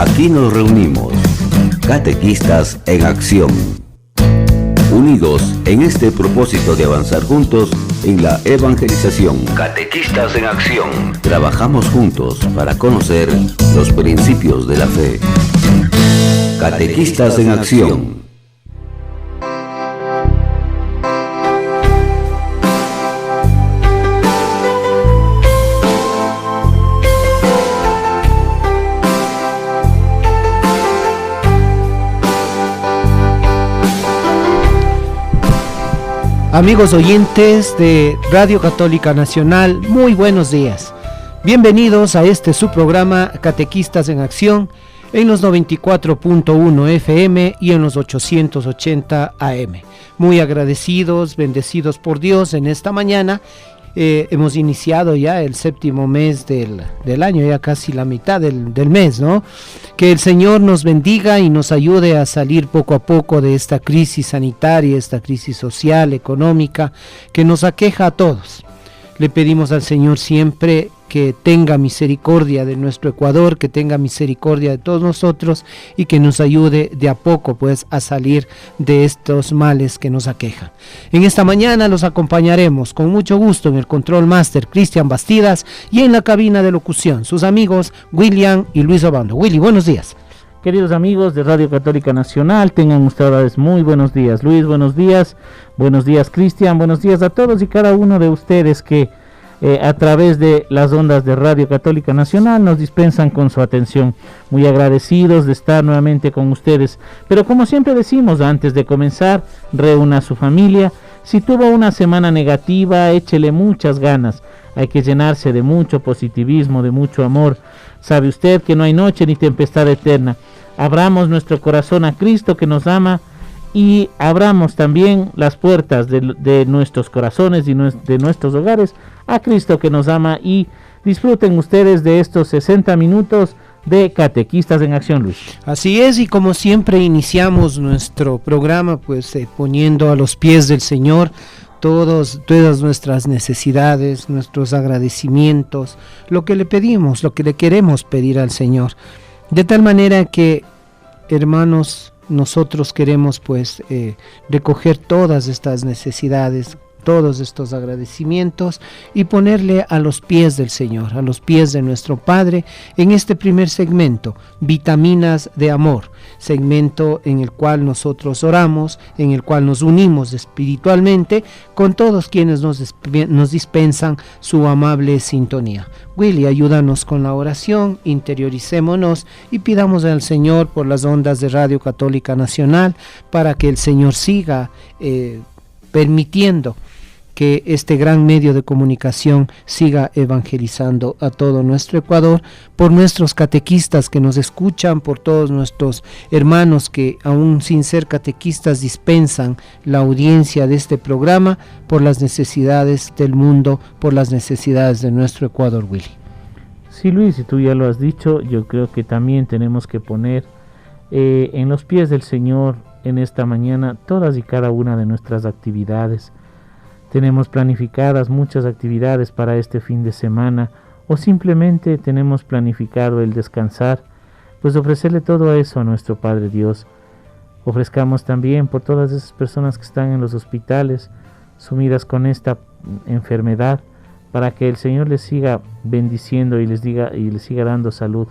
Aquí nos reunimos, catequistas en acción, unidos en este propósito de avanzar juntos en la evangelización. Catequistas en acción. Trabajamos juntos para conocer los principios de la fe. Catequistas en acción. Amigos oyentes de Radio Católica Nacional, muy buenos días. Bienvenidos a este su programa Catequistas en Acción en los 94.1 FM y en los 880 AM. Muy agradecidos, bendecidos por Dios en esta mañana. Hemos iniciado ya el séptimo mes del año, ya casi la mitad del mes, ¿no? Que el Señor nos bendiga y nos ayude a salir poco a poco de esta crisis sanitaria, esta crisis social, económica, que nos aqueja a todos. Le pedimos al Señor siempre que tenga misericordia de nuestro Ecuador, que tenga misericordia de todos nosotros y que nos ayude de a poco pues a salir de estos males que nos aquejan. En esta mañana los acompañaremos con mucho gusto en el Control Master Cristian Bastidas y en la cabina de locución sus amigos William y Luis Obando. Willy, buenos días. Queridos amigos de Radio Católica Nacional, tengan ustedes muy buenos días. Luis, buenos días Cristian, buenos días a todos y cada uno de ustedes que a través de las ondas de Radio Católica Nacional nos dispensan con su atención. Muy agradecidos de estar nuevamente con ustedes, pero como siempre decimos antes de comenzar, reúna a su familia. Si tuvo una semana negativa, échele muchas ganas. Hay que llenarse de mucho positivismo, de mucho amor. Sabe usted que no hay noche ni tempestad eterna. Abramos nuestro corazón a Cristo que nos ama y abramos también las puertas de nuestros corazones y de nuestros hogares a Cristo que nos ama, y disfruten ustedes de estos 60 minutos de Catequistas en Acción, Luis. Así es, y como siempre iniciamos nuestro programa pues poniendo a los pies del Señor todas nuestras necesidades, nuestros agradecimientos, lo que le pedimos, lo que le queremos pedir al Señor. De tal manera que, hermanos, nosotros queremos pues recoger todas estas necesidades, todos estos agradecimientos y ponerle a los pies del Señor, a los pies de nuestro Padre, en este primer segmento, Vitaminas de Amor, segmento en el cual nosotros oramos, en el cual nos unimos espiritualmente con todos quienes nos dispensan su amable sintonía. Willy, ayúdanos con la oración, interioricémonos y pidamos al Señor por las ondas de Radio Católica Nacional para que el Señor siga permitiendo que este gran medio de comunicación siga evangelizando a todo nuestro Ecuador, por nuestros catequistas que nos escuchan, por todos nuestros hermanos que aún sin ser catequistas dispensan la audiencia de este programa, por las necesidades del mundo, por las necesidades de nuestro Ecuador, Willy. Sí, Luis, y tú ya lo has dicho, yo creo que también tenemos que poner en los pies del Señor en esta mañana todas y cada una de nuestras actividades. Tenemos planificadas muchas actividades para este fin de semana, o simplemente tenemos planificado el descansar, pues ofrecerle todo eso a nuestro Padre Dios. Ofrezcamos también por todas esas personas que están en los hospitales, sumidas con esta enfermedad, para que el Señor les siga bendiciendo y les siga dando salud.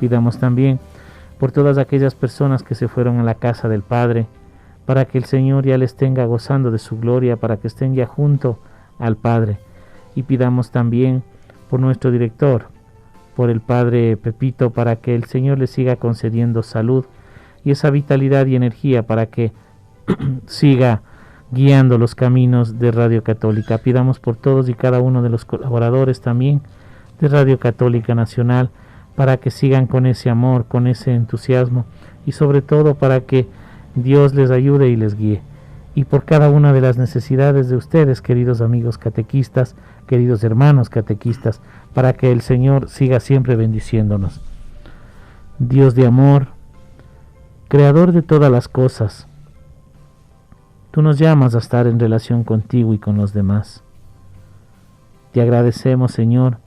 Pidamos también por todas aquellas personas que se fueron a la casa del Padre, para que el Señor ya les tenga gozando de su gloria, para que estén ya junto al Padre. Y pidamos también por nuestro director, por el Padre Pepito, para que el Señor le siga concediendo salud y esa vitalidad y energía para que siga guiando los caminos de Radio Católica. Pidamos por todos y cada uno de los colaboradores también de Radio Católica Nacional, para que sigan con ese amor, con ese entusiasmo, y sobre todo para que Dios les ayude y les guíe. Y por cada una de las necesidades de ustedes, queridos amigos catequistas, queridos hermanos catequistas, para que el Señor siga siempre bendiciéndonos. Dios de amor, Creador de todas las cosas, tú nos llamas a estar en relación contigo y con los demás. Te agradecemos, Señor,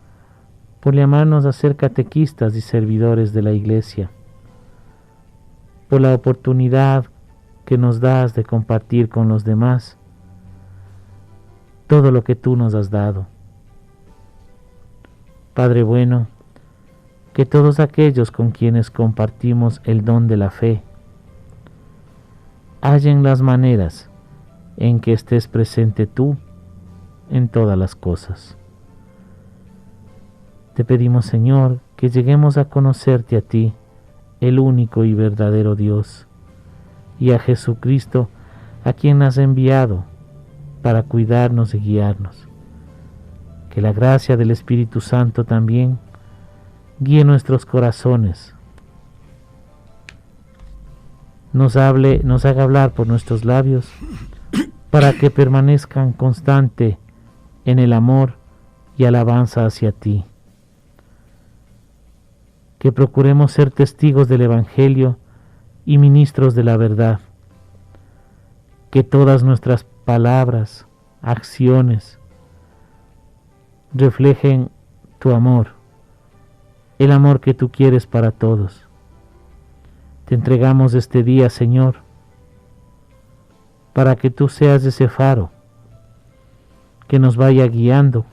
por llamarnos a ser catequistas y servidores de la Iglesia, por la oportunidad que nos das de compartir con los demás todo lo que tú nos has dado. Padre bueno, que todos aquellos con quienes compartimos el don de la fe hallen las maneras en que estés presente tú en todas las cosas. Te pedimos, Señor, que lleguemos a conocerte a ti, el único y verdadero Dios, y a Jesucristo, a quien has enviado para cuidarnos y guiarnos. Que la gracia del Espíritu Santo también guíe nuestros corazones, nos haga hablar por nuestros labios, para que permanezcan constante en el amor y alabanza hacia ti. Que procuremos ser testigos del Evangelio y ministros de la verdad. Que todas nuestras palabras, acciones, reflejen tu amor, el amor que tú quieres para todos. Te entregamos este día, Señor, para que tú seas ese faro que nos vaya guiando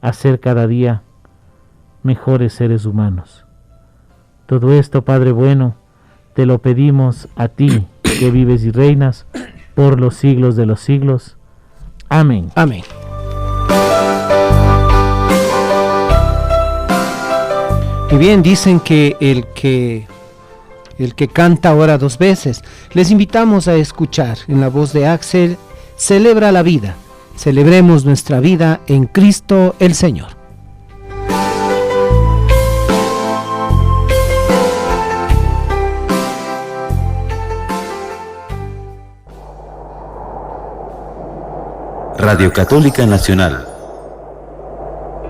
a ser cada día mejores seres humanos. Todo esto, Padre bueno, te lo pedimos a ti, que vives y reinas por los siglos de los siglos. Amén. Amén. Y bien, dicen que el que canta ora dos veces. Les invitamos a escuchar en la voz de Axel, Celebra la vida. Celebremos nuestra vida en Cristo el Señor. Radio Católica Nacional.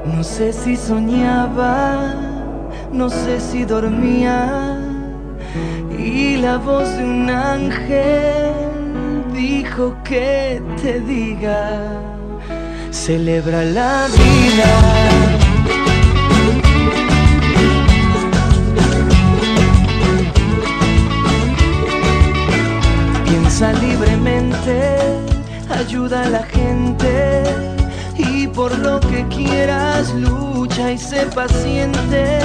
No sé si soñaba, no sé si dormía, y la voz de un ángel dijo que te diga, celebra la vida. Piensa libremente, ayuda a la gente, y por lo que quieras lucha y sé paciente.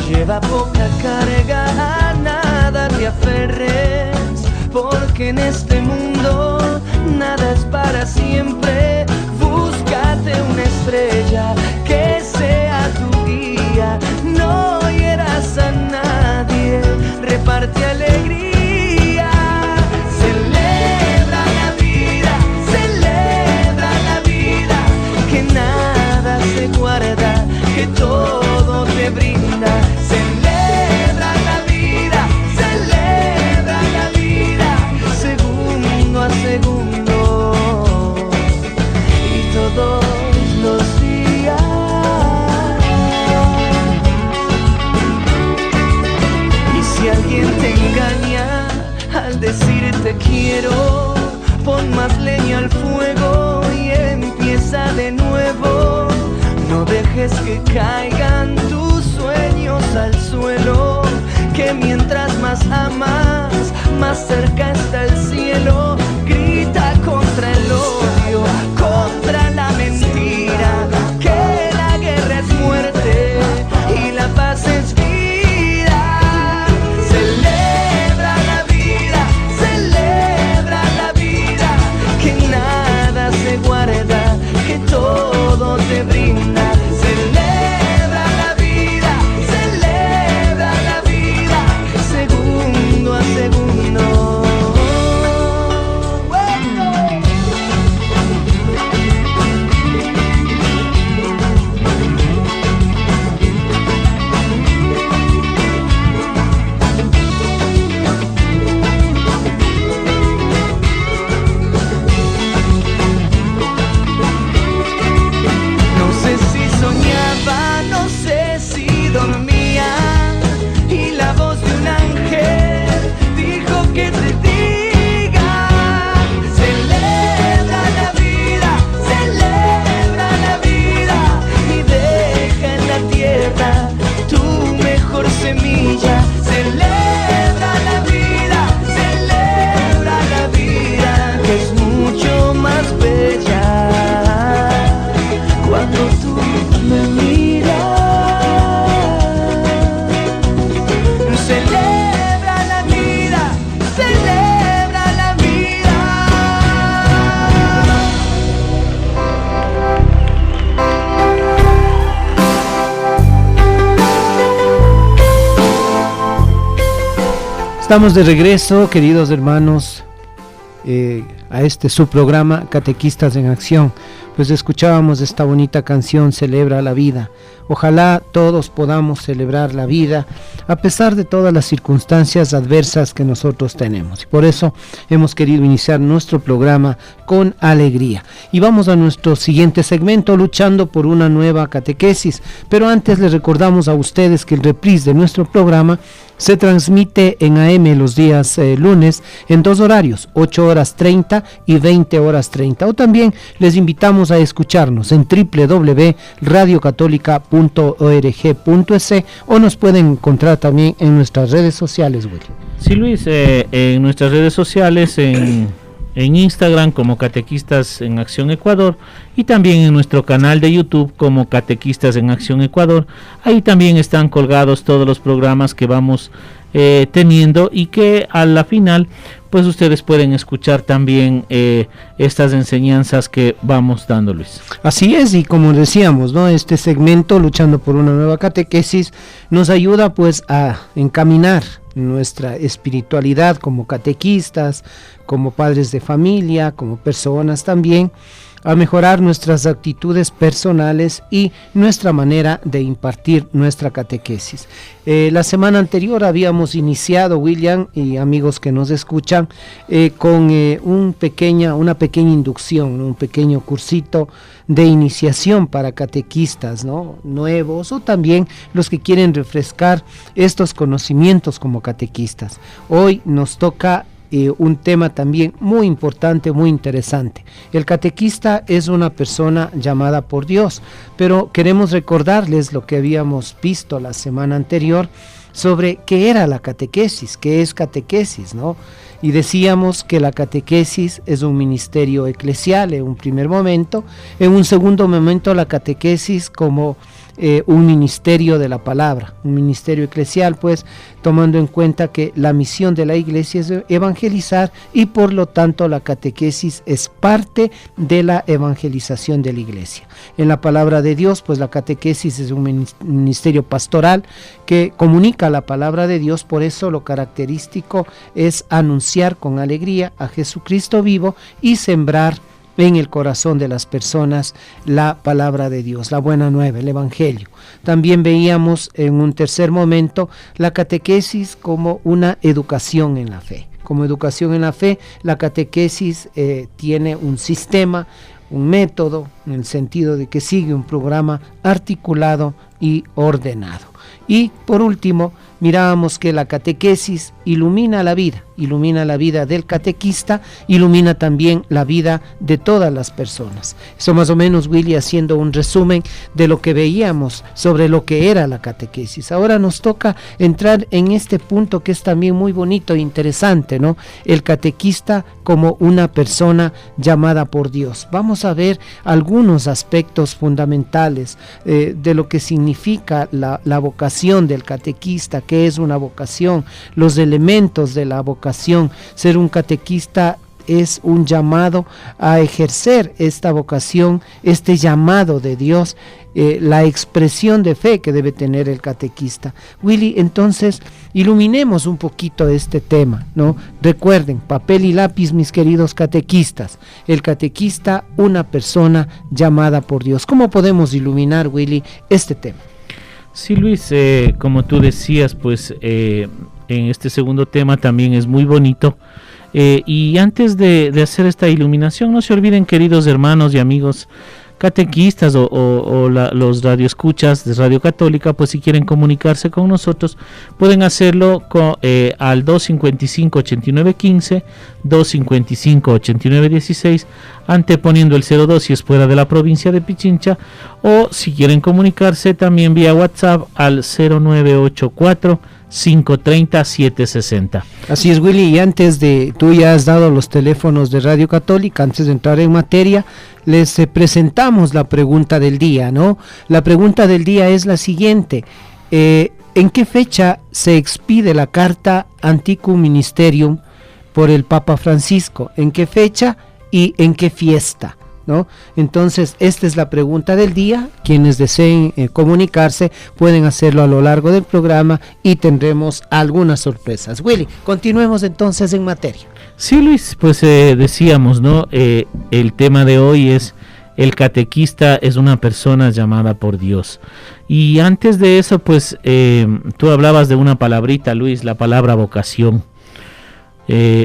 Lleva poca carga, a nada te aferres, porque en este mundo nada es para siempre. Búscate una estrella que sea tu guía, no hieras a nadie, reparte alegría. Guarda, que todo te brinda. Celebra la vida, segundo a segundo, y todos los días. Y si alguien te engaña al decirte quiero, pon más leña al fuego y empieza de nuevo. No dejes que caigan tus sueños al suelo, que mientras más amas, más cerca está el cielo. Grita contra el odio, contra la mentira, que la guerra es muerte y la paz es vida. Celebra la vida, que nada se guarda, que todo te brinda. Segundo a segundo. Estamos de regreso, queridos hermanos, a este su programa Catequistas en Acción. Pues escuchábamos esta bonita canción, Celebra la Vida. Ojalá todos podamos celebrar la vida a pesar de todas las circunstancias adversas que nosotros tenemos. Y por eso hemos querido iniciar nuestro programa con alegría. Y vamos a nuestro siguiente segmento, luchando por una nueva catequesis. Pero antes les recordamos a ustedes que el reprise de nuestro programa se transmite en AM los días lunes en dos horarios, 8:30 y 20:30. O también les invitamos a escucharnos en www.radiocatólica.org.es o nos pueden encontrar también en nuestras redes sociales, Willy. Sí, Luis, en nuestras redes sociales, en Instagram como Catequistas en Acción Ecuador y también en nuestro canal de YouTube como Catequistas en Acción Ecuador. Ahí también están colgados todos los programas que vamos teniendo y que a la final pues ustedes pueden escuchar también estas enseñanzas que vamos dando, Luis. Así es, y como decíamos, ¿no? Este segmento, Luchando por una Nueva Catequesis, nos ayuda pues a encaminar nuestra espiritualidad como catequistas, como padres de familia, como personas también, a mejorar nuestras actitudes personales y nuestra manera de impartir nuestra catequesis. La semana anterior habíamos iniciado, William y amigos que nos escuchan, con una pequeña inducción, un pequeño cursito de iniciación para catequistas, ¿no? Nuevos o también los que quieren refrescar estos conocimientos como catequistas. Hoy nos toca un tema también muy importante, muy interesante. El catequista es una persona llamada por Dios, pero queremos recordarles lo que habíamos visto la semana anterior sobre qué era la catequesis, qué es catequesis, ¿no? Y decíamos que la catequesis es un ministerio eclesial en un primer momento, en un segundo momento la catequesis como un ministerio de la palabra, un ministerio eclesial, pues tomando en cuenta que la misión de la iglesia es evangelizar y por lo tanto la catequesis es parte de la evangelización de la iglesia. En la palabra de Dios, pues la catequesis es un ministerio pastoral que comunica la palabra de Dios, por eso lo característico es anunciar con alegría a Jesucristo vivo y sembrar en el corazón de las personas la palabra de Dios, la buena nueva, el evangelio. También veíamos en un tercer momento la catequesis como una educación en la fe. Como educación en la fe, la catequesis tiene un sistema, un método, en el sentido de que sigue un programa articulado y ordenado. Y por último, mirábamos que la catequesis ilumina la vida del catequista, ilumina también la vida de todas las personas. Eso más o menos, Willy, haciendo un resumen de lo que veíamos sobre lo que era la catequesis. Ahora nos toca entrar en este punto que es también muy bonito e interesante, ¿no? El catequista como una persona llamada por Dios. Vamos a ver algunos aspectos fundamentales de lo que significa la vocación del catequista, qué es una vocación, los elementos de la vocación. Ser un catequista es un llamado a ejercer esta vocación, este llamado de Dios, la expresión de fe que debe tener el catequista. Willy, entonces, iluminemos un poquito este tema, ¿no? Recuerden, papel y lápiz, mis queridos catequistas. El catequista, una persona llamada por Dios. ¿Cómo podemos iluminar, Willy, este tema? Sí, Luis, como tú decías, pues en este segundo tema también es muy bonito. Y antes de hacer esta iluminación, no se olviden, queridos hermanos y amigos catequistas los radioescuchas de Radio Católica, pues si quieren comunicarse con nosotros, pueden hacerlo al 255-8915, 255-8916, anteponiendo el 02 si es fuera de la provincia de Pichincha, o si quieren comunicarse también vía WhatsApp al 0984 530-760. Así es, Willy, y tú ya has dado los teléfonos de Radio Católica. Antes de entrar en materia, les presentamos la pregunta del día, ¿no? La pregunta del día es la siguiente: ¿en qué fecha se expide la carta Antiquum Ministerium por el Papa Francisco? ¿En qué fecha y en qué fiesta? ¿no? Entonces, esta es la pregunta del día. Quienes deseen comunicarse pueden hacerlo a lo largo del programa y tendremos algunas sorpresas. Willy, continuemos entonces en materia. Sí, Luis, pues decíamos, ¿no? El tema de hoy es: el catequista es una persona llamada por Dios. Y antes de eso, pues tú hablabas de una palabrita, Luis, la palabra vocación.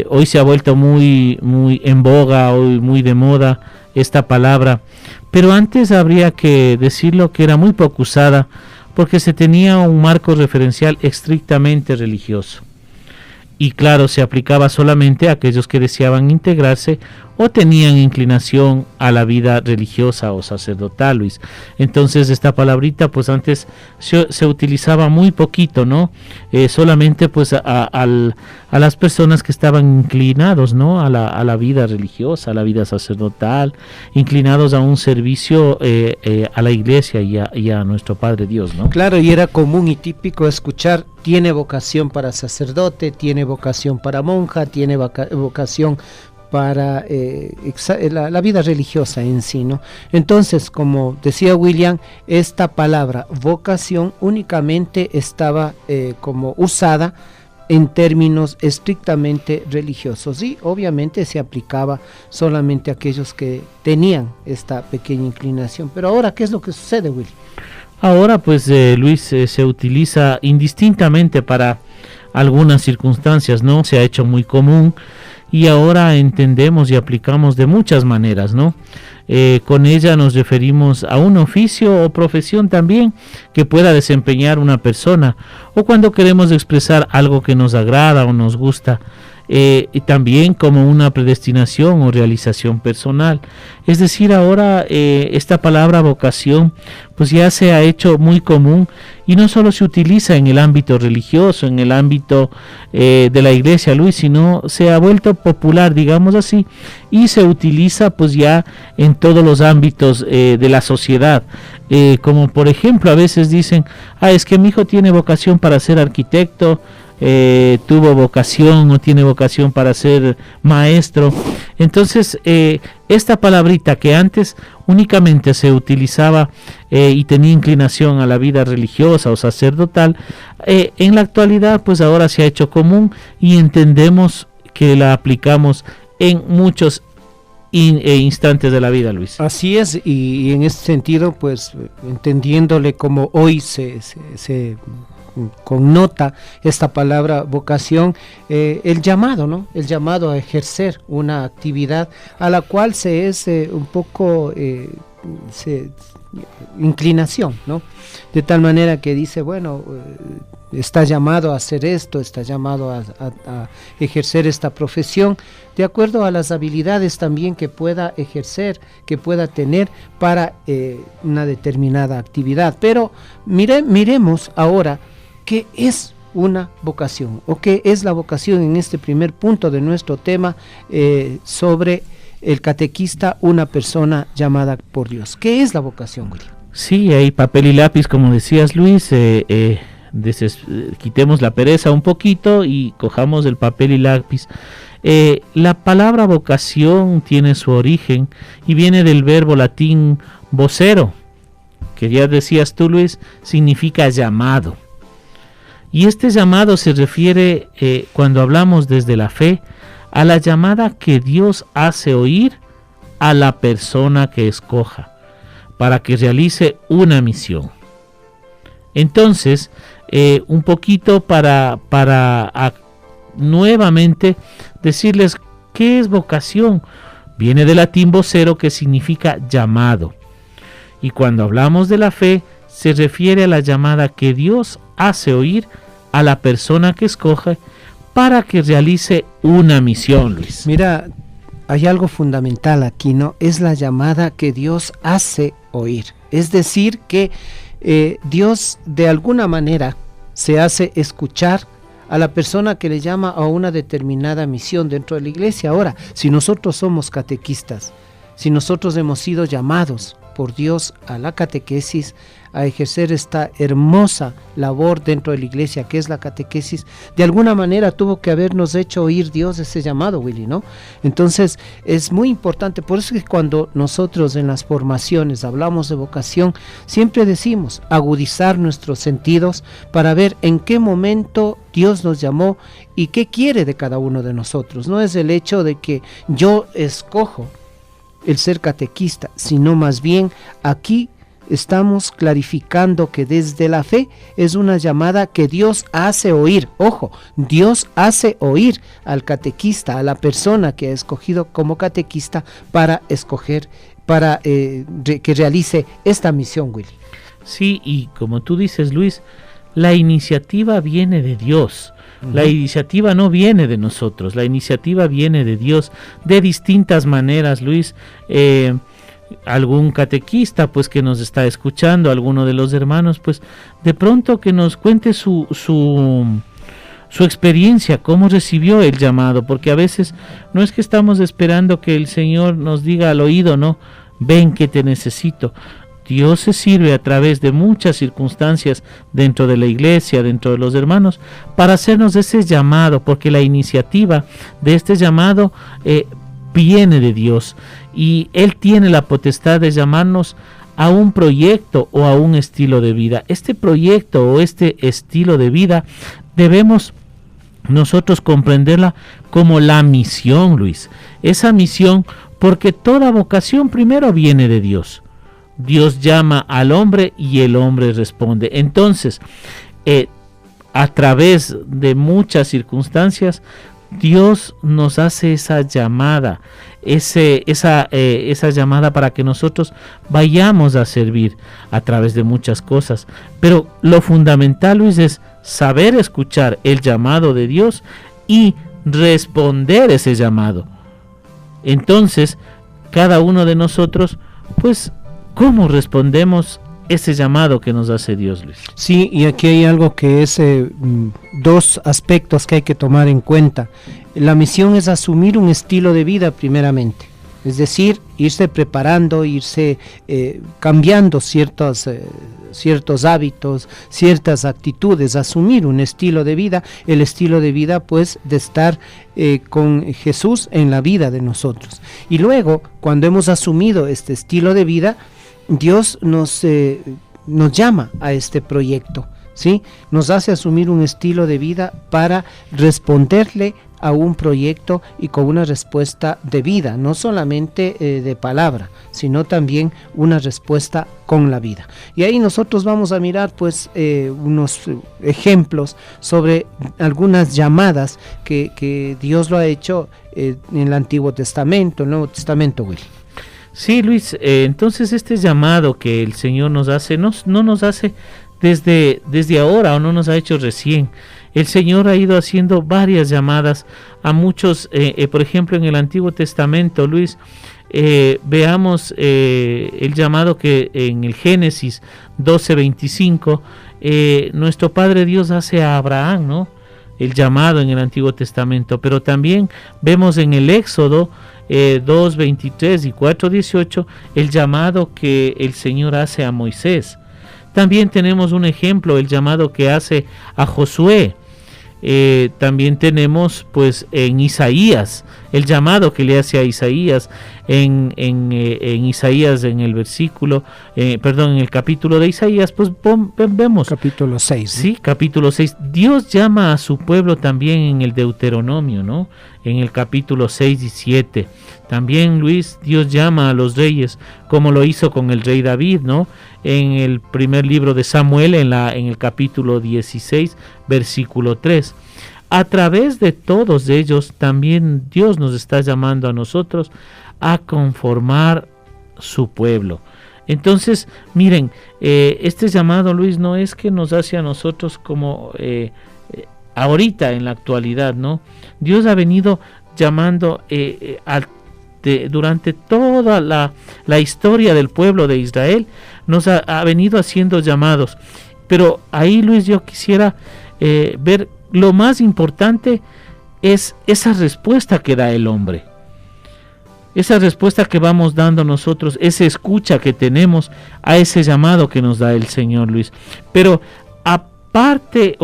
Hoy se ha vuelto muy en boga, hoy muy de moda esta palabra, pero antes habría que decirlo que era muy poco usada porque se tenía un marco referencial estrictamente religioso. Y claro, se aplicaba solamente a aquellos que deseaban integrarse o tenían inclinación a la vida religiosa o sacerdotal, Luis. Entonces esta palabrita pues antes se utilizaba muy poquito, ¿no? Solamente pues a las personas que estaban inclinados, ¿no? A la vida religiosa, a la vida sacerdotal, inclinados a un servicio a la iglesia y a nuestro Padre Dios, ¿no? Claro, y era común y típico escuchar: tiene vocación para sacerdote, tiene vocación para monja, tiene vocación para la vida religiosa en sí, ¿no? Entonces, como decía William, esta palabra vocación únicamente estaba como usada en términos estrictamente religiosos, y obviamente se aplicaba solamente a aquellos que tenían esta pequeña inclinación. Pero ahora, ¿qué es lo que sucede, William? Ahora pues Luis, se utiliza indistintamente para algunas circunstancias, ¿no? Se ha hecho muy común y ahora entendemos y aplicamos de muchas maneras, ¿no? Con ella nos referimos a un oficio o profesión también que pueda desempeñar una persona, o cuando queremos expresar algo que nos agrada o nos gusta, y también como una predestinación o realización personal. Es decir, ahora esta palabra vocación pues ya se ha hecho muy común y no solo se utiliza en el ámbito religioso, en el ámbito de la iglesia, Luis, sino se ha vuelto popular, digamos así, y se utiliza pues ya en todos los ámbitos de la sociedad. Como por ejemplo a veces dicen: es que mi hijo tiene vocación para ser arquitecto, tuvo vocación o tiene vocación para ser maestro. Entonces esta palabrita que antes únicamente se utilizaba y tenía inclinación a la vida religiosa o sacerdotal, en la actualidad pues ahora se ha hecho común y entendemos que la aplicamos en muchos instantes de la vida, Luis. Así es, y en este sentido pues entendiéndole como hoy se connota esta palabra vocación, el llamado, ¿no? El llamado a ejercer una actividad a la cual se es un poco inclinación, ¿no? De tal manera que dice, bueno, está llamado a hacer esto, está llamado a ejercer esta profesión, de acuerdo a las habilidades también que pueda ejercer, que pueda tener para una determinada actividad. Pero miremos ahora qué es una vocación, o qué es la vocación en este primer punto de nuestro tema sobre el catequista, una persona llamada por Dios. ¿Qué es la vocación, William? Sí, hay papel y lápiz, como decías, Luis. Quitemos la pereza un poquito y cojamos el papel y lápiz. La palabra vocación tiene su origen y viene del verbo latín vocero, que ya decías tú, Luis, significa llamado. Y este llamado se refiere, cuando hablamos desde la fe, a la llamada que Dios hace oír a la persona que escoja para que realice una misión. Entonces, un poquito para nuevamente decirles qué es vocación. Viene del latín vocero, que significa llamado. Y cuando hablamos de la fe, se refiere a la llamada que Dios hace oír a la persona que escoge para que realice una misión, Luis. Mira, hay algo fundamental aquí, ¿no? Es la llamada que Dios hace oír. Es decir, que Dios de alguna manera se hace escuchar a la persona que le llama a una determinada misión dentro de la iglesia. Ahora, si nosotros somos catequistas, si nosotros hemos sido llamados por Dios a la catequesis, a ejercer esta hermosa labor dentro de la iglesia que es la catequesis, de alguna manera tuvo que habernos hecho oír Dios ese llamado, Willy, ¿no? Entonces es muy importante, por eso es que cuando nosotros en las formaciones hablamos de vocación, siempre decimos agudizar nuestros sentidos para ver en qué momento Dios nos llamó y qué quiere de cada uno de nosotros. No es el hecho de que yo escojo el ser catequista, sino más bien aquí estamos clarificando que desde la fe es una llamada que Dios hace oír. Ojo, Dios hace oír al catequista, a la persona que ha escogido como catequista para escoger, para que realice esta misión, Willy. Sí, y como tú dices, Luis, la iniciativa viene de Dios. La iniciativa no viene de nosotros, la iniciativa viene de Dios de distintas maneras, Luis. Algún catequista pues que nos está escuchando, alguno de los hermanos, pues de pronto que nos cuente su experiencia, cómo recibió el llamado, porque a veces no es que estamos esperando que el Señor nos diga al oído, no, ven que te necesito. Dios se sirve a través de muchas circunstancias dentro de la iglesia, dentro de los hermanos, para hacernos ese llamado, porque la iniciativa de este llamado viene de Dios y Él tiene la potestad de llamarnos a un proyecto o a un estilo de vida. Este proyecto o este estilo de vida debemos nosotros comprenderla como la misión, Luis. Esa misión, porque toda vocación primero viene de Dios. Dios llama al hombre y el hombre responde. Entonces, a través de muchas circunstancias, Dios nos hace esa llamada, esa llamada para que nosotros vayamos a servir a través de muchas cosas. Pero lo fundamental, Luis, es saber escuchar el llamado de Dios y responder ese llamado. Entonces, cada uno de nosotros, pues, ¿cómo respondemos ese llamado que nos hace Dios, Luis? Sí, y aquí hay algo que es dos aspectos que hay que tomar en cuenta. La misión es asumir un estilo de vida primeramente, es decir, irse preparando, irse cambiando ciertos hábitos, ciertas actitudes, asumir un estilo de vida, el estilo de vida pues de estar con Jesús en la vida de nosotros. Y luego, cuando hemos asumido este estilo de vida, Dios nos llama a este proyecto, ¿sí? Nos hace asumir un estilo de vida para responderle a un proyecto y con una respuesta de vida, no solamente de palabra, sino también una respuesta con la vida. Y ahí nosotros vamos a mirar pues unos ejemplos sobre algunas llamadas que Dios lo ha hecho en el Antiguo Testamento, el Nuevo Testamento, Willy. Sí, Luis, entonces este llamado que el Señor nos hace, no nos hace desde ahora o no nos ha hecho recién. El Señor ha ido haciendo varias llamadas a muchos, por ejemplo en el Antiguo Testamento, Luis, veamos el llamado que en el Génesis 12:25, nuestro Padre Dios hace a Abraham, ¿no? El llamado en el Antiguo Testamento, pero también vemos en el Éxodo 2:23 y 4:18 el llamado que el Señor hace a Moisés. También tenemos un ejemplo, el llamado que hace a Josué. También tenemos pues en Isaías el llamado que le hace a Isaías en Isaías en el versículo en el capítulo de Isaías, pues vemos capítulo 6, ¿no? Sí, capítulo 6. Dios llama a su pueblo también en el Deuteronomio, ¿no? En el capítulo 6 y 7. También, Luis, Dios llama a los reyes, como lo hizo con el rey David, ¿no? En el primer libro de Samuel, en el capítulo 16, versículo 3. A través de todos ellos, también Dios nos está llamando a nosotros a conformar su pueblo. Entonces, miren, este llamado, Luis, no es que nos hace a nosotros como ahorita, en la actualidad, ¿no? Dios ha venido llamando durante toda la historia del pueblo de Israel, nos ha venido haciendo llamados. Pero ahí, Luis, yo quisiera ver lo más importante es esa respuesta que da el hombre. esa respuesta que vamos dando nosotros, esa escucha que tenemos a ese llamado que nos da el Señor, Luis. Pero aparte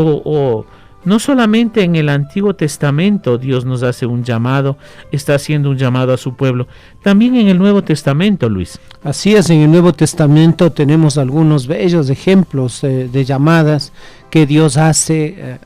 no solamente en el Antiguo Testamento Dios nos hace un llamado, está haciendo un llamado a su pueblo, también en el Nuevo Testamento, Luis. Así es, en el Nuevo Testamento tenemos algunos bellos ejemplos de llamadas que Dios hace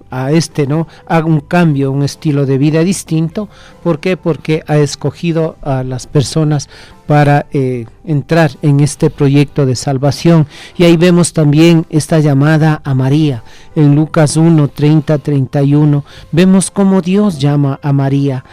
a un cambio, un estilo de vida distinto. ¿Por qué? Porque ha escogido a las personas para entrar en este proyecto de salvación. Y ahí vemos también esta llamada a María. En Lucas 1, 30, 31, vemos cómo Dios llama a María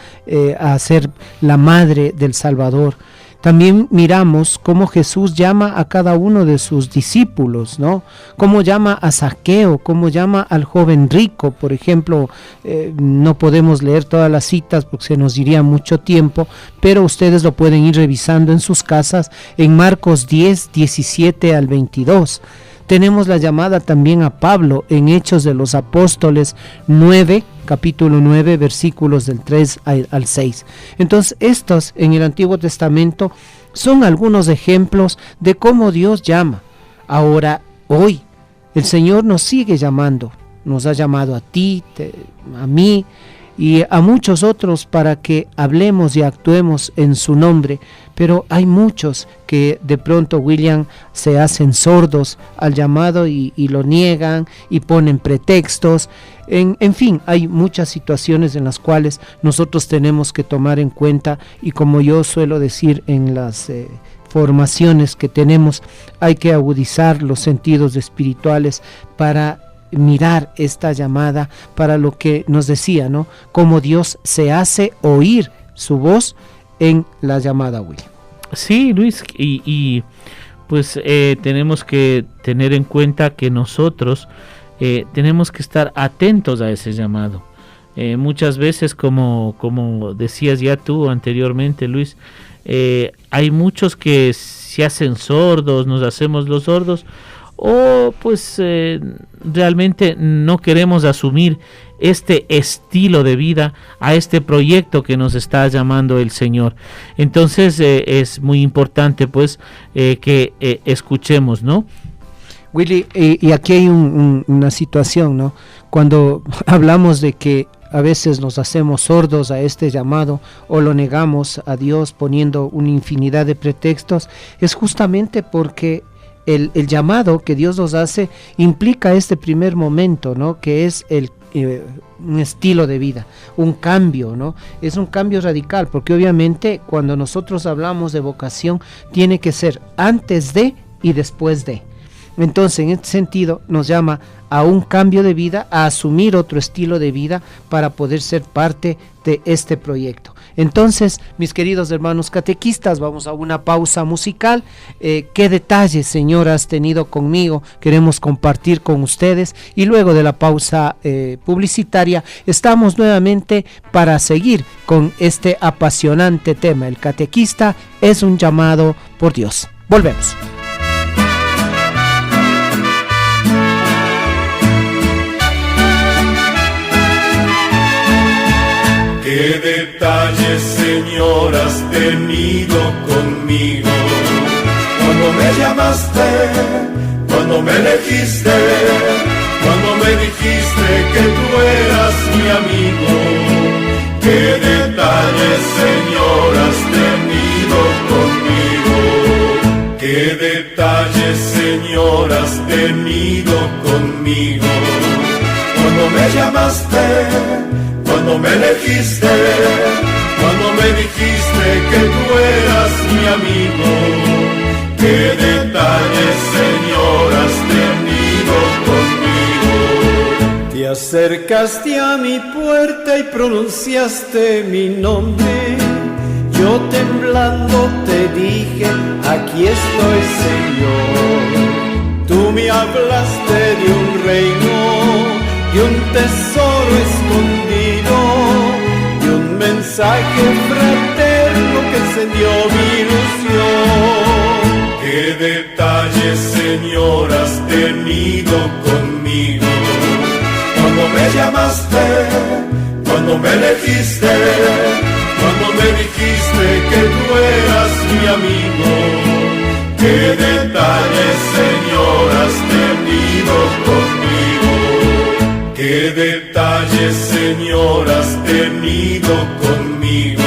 a ser la madre del Salvador. También miramos cómo Jesús llama a cada uno de sus discípulos, ¿no? Cómo llama a Zaqueo, cómo llama al joven rico, por ejemplo. No podemos leer todas las citas porque se nos iría mucho tiempo, pero ustedes lo pueden ir revisando en sus casas en Marcos 10, 17 al 22. Tenemos la llamada también a Pablo en Hechos de los Apóstoles 9, capítulo 9, versículos del 3 al 6. Entonces, estos en el Antiguo Testamento son algunos ejemplos de cómo Dios llama. Ahora, hoy, el Señor nos sigue llamando. Nos ha llamado a ti, a mí y a muchos otros para que hablemos y actuemos en su nombre. Pero hay muchos que de pronto, William, se hacen sordos al llamado y lo niegan y ponen pretextos. En fin, hay muchas situaciones en las cuales nosotros tenemos que tomar en cuenta, y como yo suelo decir en las formaciones que tenemos, hay que agudizar los sentidos espirituales para mirar esta llamada, para lo que nos decía, ¿no? Cómo Dios se hace oír su voz en la llamada, William. Sí, Luis, y pues tenemos que tener en cuenta que nosotros tenemos que estar atentos a ese llamado. Muchas veces, como decías ya tú anteriormente, Luis, hay muchos que se hacen sordos, nos hacemos los sordos, o pues realmente no queremos asumir este estilo de vida, a este proyecto que nos está llamando el Señor. Entonces es muy importante pues que escuchemos, ¿no? Willy, y aquí hay una situación, ¿no? Cuando hablamos de que a veces nos hacemos sordos a este llamado o lo negamos a Dios poniendo una infinidad de pretextos, es justamente porque el llamado que Dios nos hace implica este primer momento, ¿no? Que es un estilo de vida, un cambio, ¿no? Es un cambio radical, porque obviamente cuando nosotros hablamos de vocación tiene que ser antes de y después de. Entonces, en este sentido, nos llama a un cambio de vida, a asumir otro estilo de vida para poder ser parte de este proyecto. Entonces, mis queridos hermanos catequistas, vamos a una pausa musical. ¿Qué detalles, Señor, has tenido conmigo? Queremos compartir con ustedes, y luego de la pausa publicitaria estamos nuevamente para seguir con este apasionante tema. El catequista es un llamado por Dios. Volvemos. ¿Qué detalles, Señor, has tenido conmigo? Cuando me llamaste, cuando me elegiste, cuando me dijiste que tú eras mi amigo. ¿Qué detalles, Señor, has tenido conmigo? ¿Qué detalles, Señor, has tenido conmigo? Cuando me llamaste, cuando me elegiste, cuando me dijiste que tú eras mi amigo. ¿Qué detalles, Señor, has tenido conmigo? Te acercaste a mi puerta y pronunciaste mi nombre. Yo temblando te dije, aquí estoy, Señor. Tú me hablaste de un reino, de un tesoro escondido, de un mensaje fraterno que encendió mi ilusión. ¿Qué detalles, Señor, has tenido conmigo? Cuando me llamaste, cuando me elegiste, cuando me dijiste que tú eras mi amigo. Qué detalles, Señor, has tenido conmigo. Qué detalles, Señor, has tenido conmigo.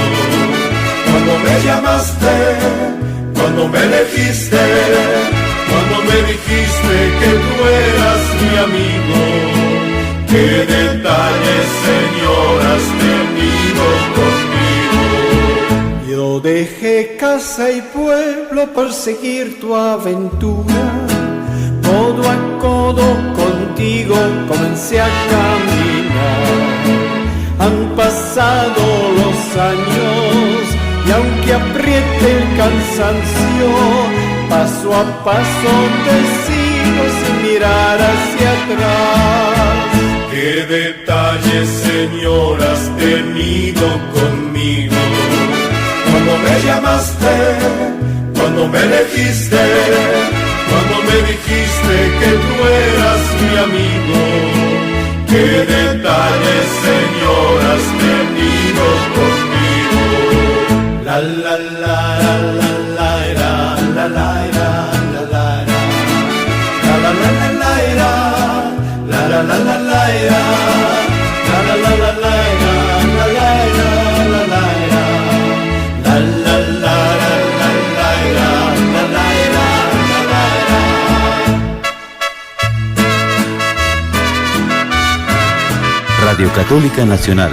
Cuando me llamaste, cuando me elegiste, cuando me dijiste que tú eras mi amigo. Qué detalles, Señor, has tenido conmigo. Yo dejé casa y pueblo por seguir tu aventura. Codo a codo contigo comencé a caminar. Han pasado los años y aunque apriete el cansancio, paso a paso te sigo sin mirar hacia atrás. Qué detalles, Señor, has tenido conmigo. Cuando me llamaste, cuando me elegiste, cuando me dijiste que tú eras mi amigo. Qué detalles, Señor, has tenido conmigo. La la la la la la la la la la la la la la la la la la. Radio Católica Nacional.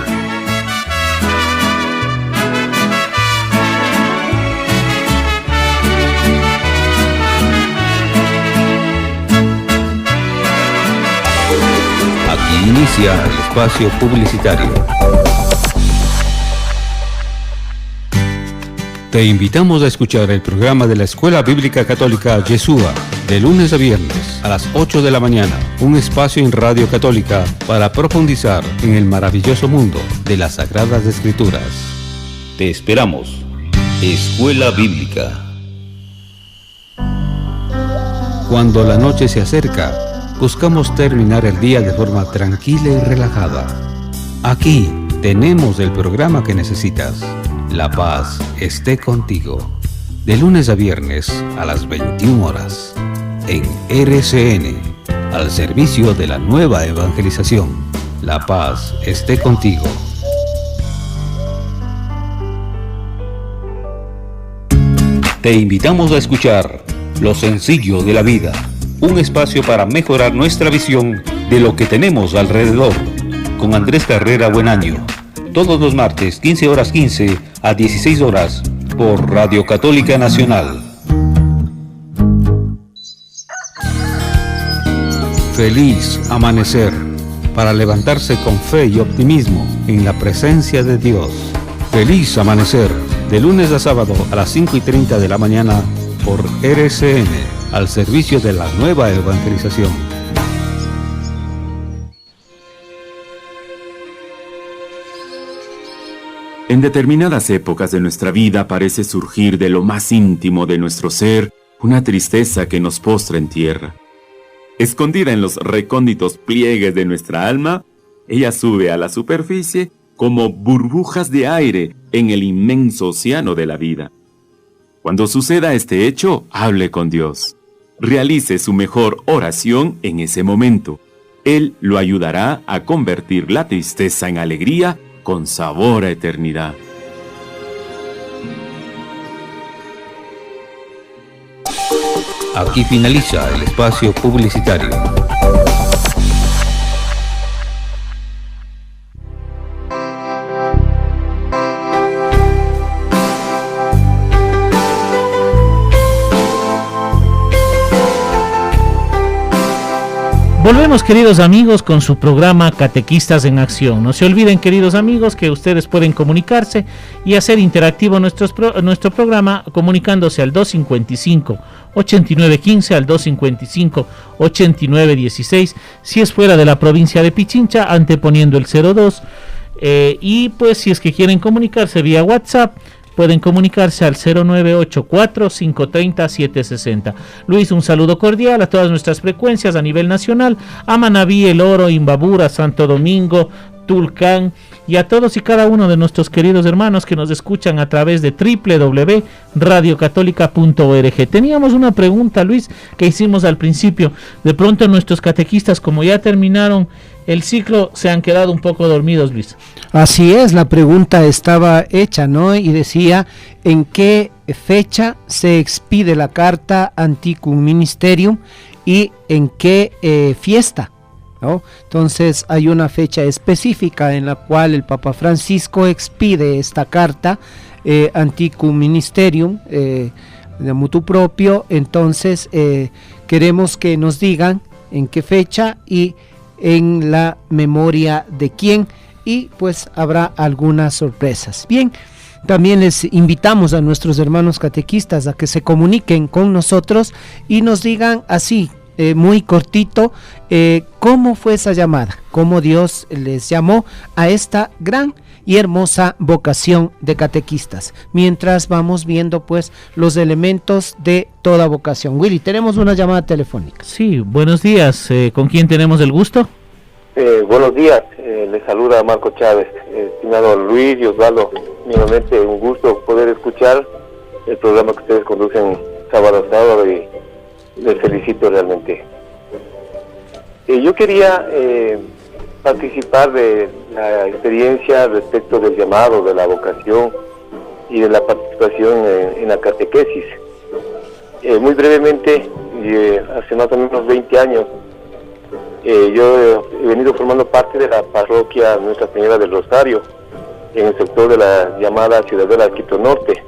Aquí inicia el espacio publicitario. Te invitamos a escuchar el programa de la Escuela Bíblica Católica Yeshua, de lunes a viernes a las 8 de la mañana, un espacio en Radio Católica para profundizar en el maravilloso mundo de las Sagradas Escrituras. Te esperamos. Escuela Bíblica. Cuando la noche se acerca, buscamos terminar el día de forma tranquila y relajada. Aquí tenemos el programa que necesitas. La paz esté contigo. De lunes a viernes a las 21 horas. En RCN, al servicio de la nueva evangelización. La paz esté contigo. Te invitamos a escuchar Lo Sencillo de la Vida, un espacio para mejorar nuestra visión de lo que tenemos alrededor, con Andrés Carrera Buenaño, todos los martes 15 horas 15 a 16 horas por Radio Católica Nacional. Feliz amanecer, para levantarse con fe y optimismo en la presencia de Dios. Feliz amanecer, de lunes a sábado a las 5:30 de la mañana por RCN, al servicio de la nueva evangelización. En determinadas épocas de nuestra vida parece surgir de lo más íntimo de nuestro ser una tristeza que nos postra en tierra. Escondida en los recónditos pliegues de nuestra alma, ella sube a la superficie como burbujas de aire en el inmenso océano de la vida. Cuando suceda este hecho, hable con Dios. Realice su mejor oración en ese momento. Él lo ayudará a convertir la tristeza en alegría con sabor a eternidad. Aquí finaliza el espacio publicitario. Volvemos, queridos amigos, con su programa Catequistas en Acción. No se olviden, queridos amigos, que ustedes pueden comunicarse y hacer interactivo nuestro programa comunicándose al 255-8915, al 255-8916, si es fuera de la provincia de Pichincha, anteponiendo el 02. Y pues si es que quieren comunicarse vía WhatsApp, pueden comunicarse al 0984-530-760. Luis, un saludo cordial a todas nuestras frecuencias a nivel nacional, a Manabí, El Oro, Imbabura, Santo Domingo, Tulcán, y a todos y cada uno de nuestros queridos hermanos que nos escuchan a través de www.radiocatólica.org. Teníamos una pregunta, Luis, que hicimos al principio. De pronto nuestros catequistas, como ya terminaron el ciclo, se han quedado un poco dormidos, Luis. Así es, la pregunta estaba hecha, ¿no? Y decía, ¿en qué fecha se expide la carta Antiquum Ministerium y en qué fiesta? ¿No? Entonces hay una fecha específica en la cual el Papa Francisco expide esta carta Antiquum Ministerium de mutuo propio. Entonces queremos que nos digan en qué fecha y en la memoria de quién, y pues habrá algunas sorpresas. Bien, también les invitamos a nuestros hermanos catequistas a que se comuniquen con nosotros y nos digan así, muy cortito, cómo fue esa llamada, cómo Dios les llamó a esta gran y hermosa vocación de catequistas, mientras vamos viendo pues los elementos de toda vocación. Willy, tenemos una llamada telefónica. Sí, buenos días, ¿con quién tenemos el gusto? Buenos días, les saluda Marco Chávez, estimado Luis y Osvaldo. Nuevamente un gusto poder escuchar el programa que ustedes conducen sábado a sábado y les felicito realmente. Yo quería participar de la experiencia respecto del llamado, de la vocación y de la participación en la catequesis. Muy brevemente, hace más o menos 20 años, yo he venido formando parte de la parroquia Nuestra Señora del Rosario, en el sector de la llamada Ciudadela Quito Norte,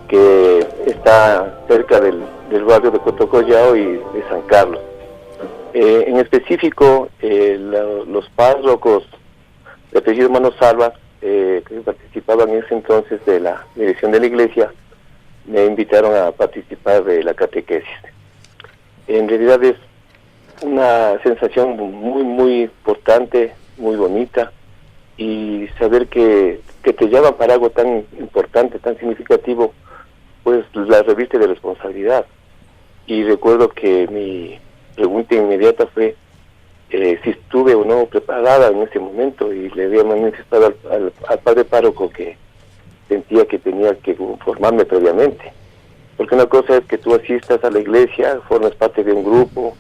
que está cerca del barrio de Cotocollao y de San Carlos. En específico, los párrocos de apellido Hermano Salva, que participaban en ese entonces de la dirección de la iglesia, me invitaron a participar de la catequesis. En realidad es una sensación muy, muy importante, muy bonita, y saber que te llaman para algo tan importante, tan significativo, pues la reviste de responsabilidad. Y recuerdo que mi pregunta inmediata fue si estuve o no preparada en ese momento, y le había manifestado al padre párroco que sentía que tenía que formarme previamente, porque una cosa es que tú asistas a la iglesia, formas parte de un grupo,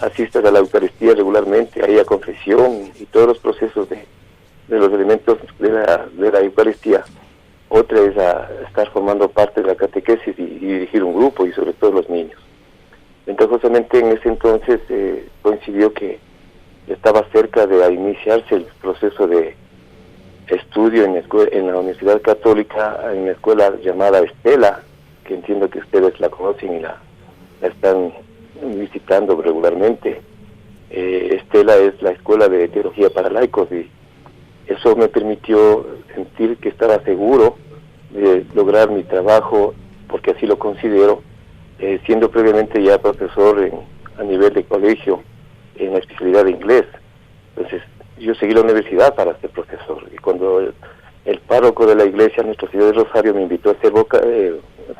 asistas a la Eucaristía regularmente, ahí a confesión y todos los procesos de los elementos de la Eucaristía. Otra es a estar formando parte de la catequesis y dirigir un grupo, y sobre todo los niños. Entonces justamente en ese entonces coincidió que estaba cerca de iniciarse el proceso de estudio en la Universidad Católica, en la escuela llamada Estela, que entiendo que ustedes la conocen y la están visitando regularmente. Estela es la escuela de teología para laicos, y eso me permitió sentir que estaba seguro de lograr mi trabajo, porque así lo considero, siendo previamente ya profesor a nivel de colegio en la especialidad de inglés. Entonces yo seguí la universidad para ser profesor, y cuando el párroco de la iglesia Nuestra Señora del Rosario me invitó a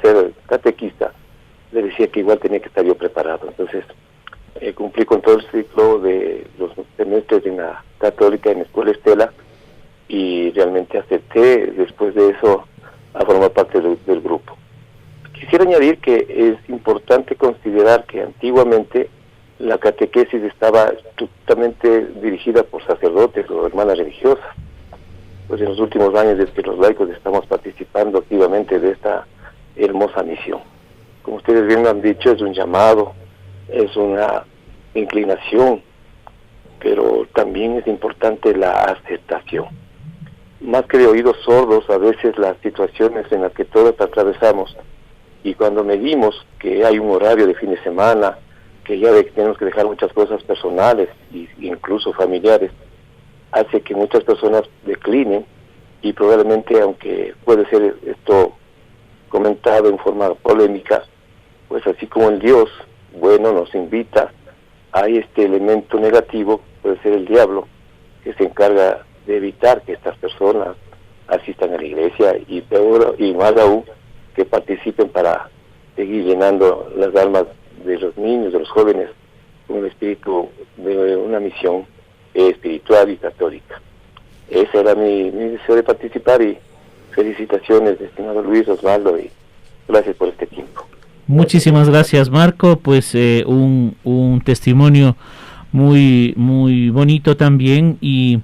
ser catequista, le decía que igual tenía que estar yo preparado. Entonces cumplí con todo el ciclo de los semestres en la Católica, en la Escuela Estela, y realmente acepté después de eso a formar parte del grupo. Quisiera añadir que es importante considerar que antiguamente la catequesis estaba totalmente dirigida por sacerdotes o hermanas religiosas. Pues en los últimos años es que los laicos estamos participando activamente de esta hermosa misión. Como ustedes bien han dicho, es un llamado, es una inclinación, pero también es importante la aceptación. Más que de oídos sordos, a veces las situaciones en las que todos atravesamos, y cuando medimos que hay un horario de fin de semana, que ya tenemos que dejar muchas cosas personales e incluso familiares, hace que muchas personas declinen, y probablemente, aunque puede ser esto comentado en forma polémica, pues así como el Dios bueno nos invita, hay este elemento negativo, puede ser el diablo, que se encarga de evitar que estas personas asistan a la iglesia y peor, y más aún que participen para seguir llenando las almas de los niños, de los jóvenes, con un espíritu de una misión espiritual y católica. Ese era mi deseo de participar, y felicitaciones, estimado Luis, Osvaldo, y gracias por este tiempo. Muchísimas gracias, Marco. Pues un testimonio muy muy bonito también, y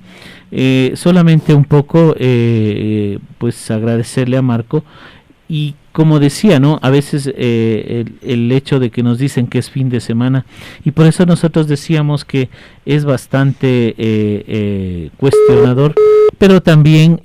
solamente un poco pues agradecerle a Marco. Y como decía, ¿no? A veces el hecho de que nos dicen que es fin de semana, y por eso nosotros decíamos que es bastante cuestionador, pero también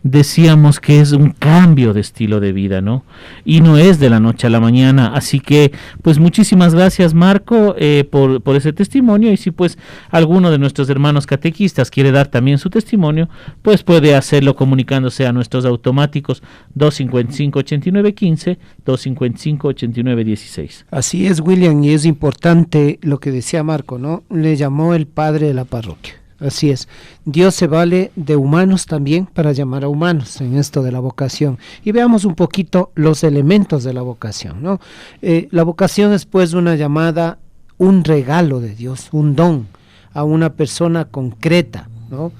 decíamos que es un cambio de estilo de vida, ¿no? Y no es de la noche a la mañana. Así que, pues muchísimas gracias, Marco, por ese testimonio. Y si pues alguno de nuestros hermanos catequistas quiere dar también su testimonio, pues puede hacerlo comunicándose a nuestros automáticos 255-8915, 255-8916. Así es, William, y es importante lo que decía Marco, ¿no? Le llamó el padre de la parroquia. Así es, Dios se vale de humanos también para llamar a humanos en esto de la vocación. Y veamos un poquito los elementos de la vocación, ¿no? La vocación es pues una llamada, un regalo de Dios, un don a una persona concreta, ¿no?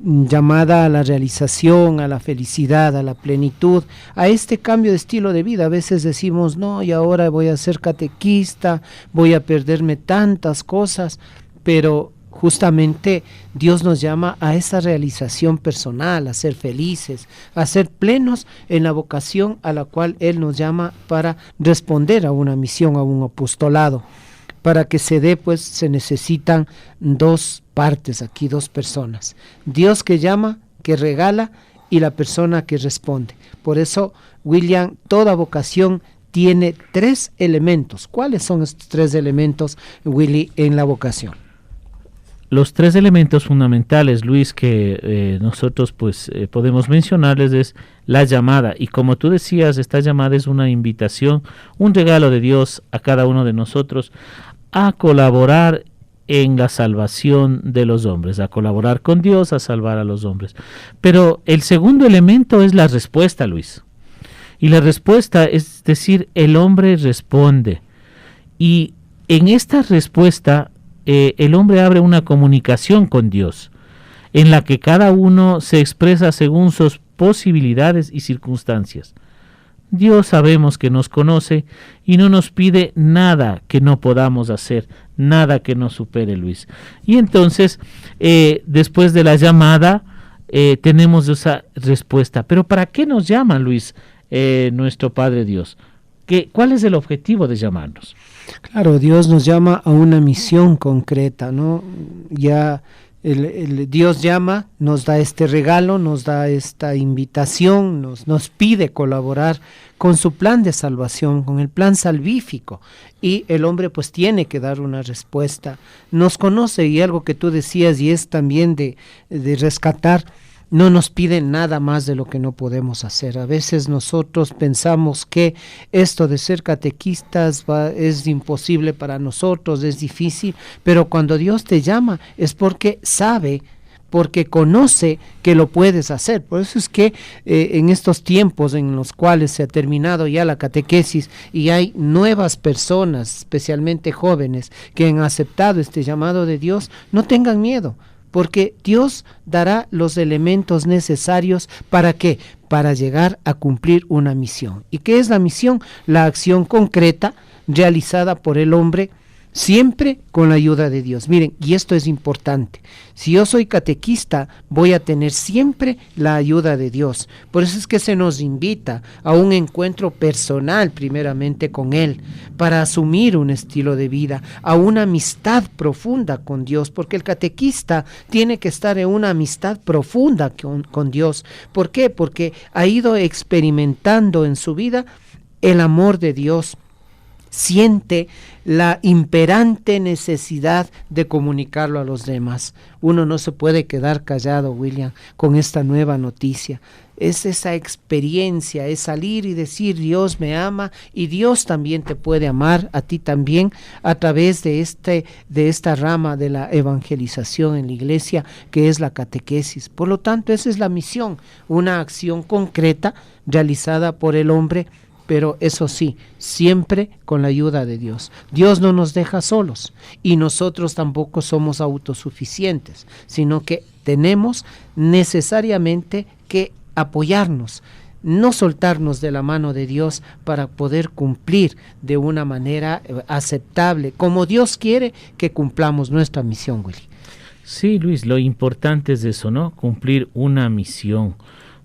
Llamada a la realización, a la felicidad, a la plenitud, a este cambio de estilo de vida. A veces decimos, no, y ahora voy a ser catequista, voy a perderme tantas cosas, pero justamente Dios nos llama a esa realización personal, a ser felices, a ser plenos en la vocación a la cual Él nos llama para responder a una misión, a un apostolado. Para que se dé, pues, se necesitan dos partes aquí, dos personas. Dios que llama, que regala, y la persona que responde. Por eso, William, toda vocación tiene tres elementos. ¿Cuáles son estos tres elementos, Willy, en la vocación? Los tres elementos fundamentales, Luis, que nosotros pues podemos mencionarles es la llamada. Y como tú decías, esta llamada es una invitación, un regalo de Dios a cada uno de nosotros a colaborar en la salvación de los hombres, a colaborar con Dios, a salvar a los hombres. Pero el segundo elemento es la respuesta, Luis. Y la respuesta es decir, el hombre responde. Y en esta respuesta el hombre abre una comunicación con Dios, en la que cada uno se expresa según sus posibilidades y circunstancias. Dios sabemos que nos conoce y no nos pide nada que no podamos hacer, nada que nos supere, Luis. Y entonces, después de la llamada, tenemos esa respuesta. Pero ¿para qué nos llama, Luis, nuestro Padre Dios? ¿Cuál es el objetivo de llamarnos? Claro, Dios nos llama a una misión concreta, ¿no? Ya Dios llama, nos da este regalo, nos da esta invitación, nos pide colaborar con su plan de salvación, con el plan salvífico, y el hombre pues tiene que dar una respuesta. Nos conoce, y algo que tú decías y es también de rescatar, no nos piden nada más de lo que no podemos hacer. A veces nosotros pensamos que esto de ser catequistas es imposible para nosotros, es difícil, pero cuando Dios te llama es porque sabe, porque conoce que lo puedes hacer. Por eso es que en estos tiempos en los cuales se ha terminado ya la catequesis y hay nuevas personas, especialmente jóvenes, que han aceptado este llamado de Dios, no tengan miedo, porque Dios dará los elementos necesarios ¿para qué? Para llegar a cumplir una misión. ¿Y qué es la misión? La acción concreta realizada por el hombre, siempre con la ayuda de Dios. Miren, y esto es importante. Si yo soy catequista, voy a tener siempre la ayuda de Dios. Por eso es que se nos invita a un encuentro personal, primeramente con Él, para asumir un estilo de vida, a una amistad profunda con Dios, porque el catequista tiene que estar en una amistad profunda con Dios. ¿Por qué? Porque ha ido experimentando en su vida el amor de Dios. siente la imperante necesidad de comunicarlo a los demás. Uno no se puede quedar callado, William, con esta nueva noticia. Es esa experiencia, es salir y decir Dios me ama y Dios también te puede amar, a ti también, a través de esta rama de la evangelización en la iglesia, que es la catequesis. Por lo tanto, esa es la misión, una acción concreta realizada por el hombre, pero eso sí, siempre con la ayuda de Dios. Dios no nos deja solos y nosotros tampoco somos autosuficientes, sino que tenemos necesariamente que apoyarnos, no soltarnos de la mano de Dios para poder cumplir de una manera aceptable, como Dios quiere que cumplamos nuestra misión, Willy. Sí, Luis, lo importante es eso, ¿no? Cumplir una misión.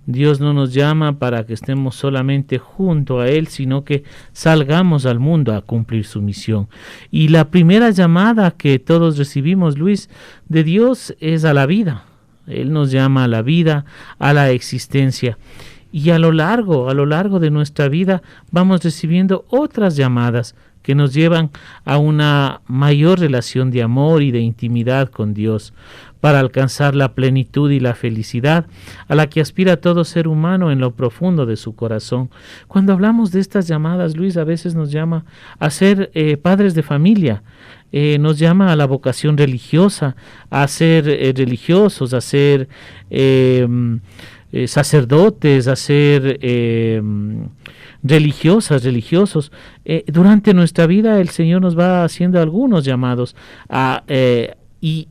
Dios no nos llama para que estemos solamente junto a Él, sino que salgamos al mundo a cumplir su misión. Y la primera llamada que todos recibimos, Luis, de Dios es a la vida. Él nos llama a la vida, a la existencia. Y a lo largo de nuestra vida vamos recibiendo otras llamadas que nos llevan a una mayor relación de amor y de intimidad con Dios, para alcanzar la plenitud y la felicidad a la que aspira todo ser humano en lo profundo de su corazón. Cuando hablamos de estas llamadas, Luis, a veces nos llama a ser padres de familia, nos llama a la vocación religiosa, a ser religiosos, a ser sacerdotes, a ser religiosos. Durante nuestra vida el Señor nos va haciendo algunos llamados y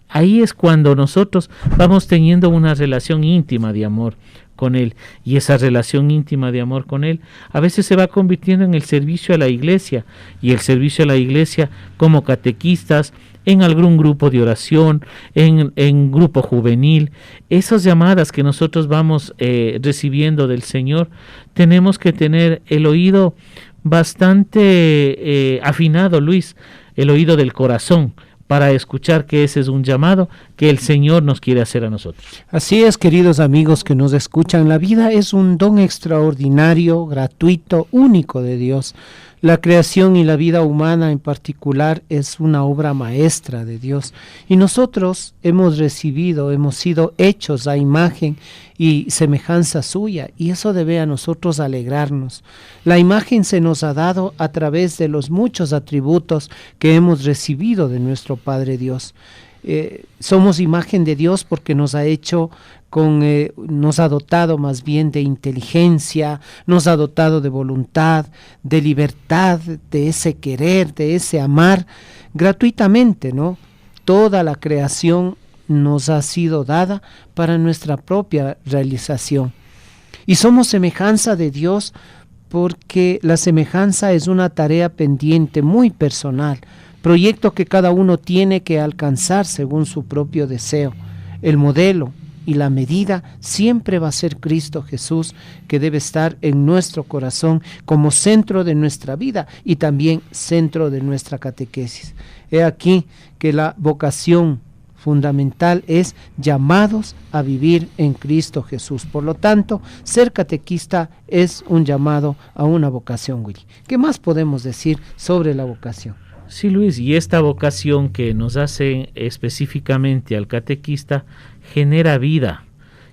ahí es cuando nosotros vamos teniendo una relación íntima de amor con Él, y esa relación íntima de amor con Él a veces se va convirtiendo en el servicio a la iglesia, y el servicio a la iglesia como catequistas, en algún grupo de oración, en grupo juvenil. Esas llamadas que nosotros vamos recibiendo del Señor, tenemos que tener el oído bastante afinado, Luis, el oído del corazón, para escuchar que ese es un llamado que el Señor nos quiere hacer a nosotros. Así es, queridos amigos que nos escuchan, la vida es un don extraordinario, gratuito, único de Dios. La creación y la vida humana en particular es una obra maestra de Dios. Y nosotros hemos sido hechos a imagen y semejanza suya, y eso debe a nosotros alegrarnos. La imagen se nos ha dado a través de los muchos atributos que hemos recibido de nuestro Padre Dios. Somos imagen de Dios porque nos ha hecho nos ha dotado más bien de inteligencia, nos ha dotado de voluntad, de libertad, de ese querer, de ese amar gratuitamente, ¿no? Toda la creación nos ha sido dada para nuestra propia realización. Y somos semejanza de Dios porque la semejanza es una tarea pendiente muy personal, proyecto que cada uno tiene que alcanzar según su propio deseo. El modelo y la medida siempre va a ser Cristo Jesús, que debe estar en nuestro corazón como centro de nuestra vida y también centro de nuestra catequesis. He aquí que la vocación fundamental es llamados a vivir en Cristo Jesús. Por lo tanto, ser catequista es un llamado a una vocación, Willy. ¿Qué más podemos decir sobre la vocación? Sí, Luis, y esta vocación que nos hace específicamente al catequista genera vida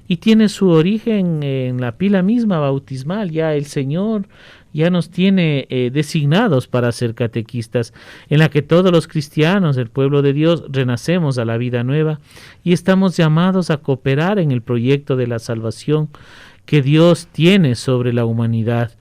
y tiene su origen en la pila misma bautismal. Ya el Señor ya nos tiene designados para ser catequistas, en la que todos los cristianos del pueblo de Dios renacemos a la vida nueva y estamos llamados a cooperar en el proyecto de la salvación que Dios tiene sobre la humanidad.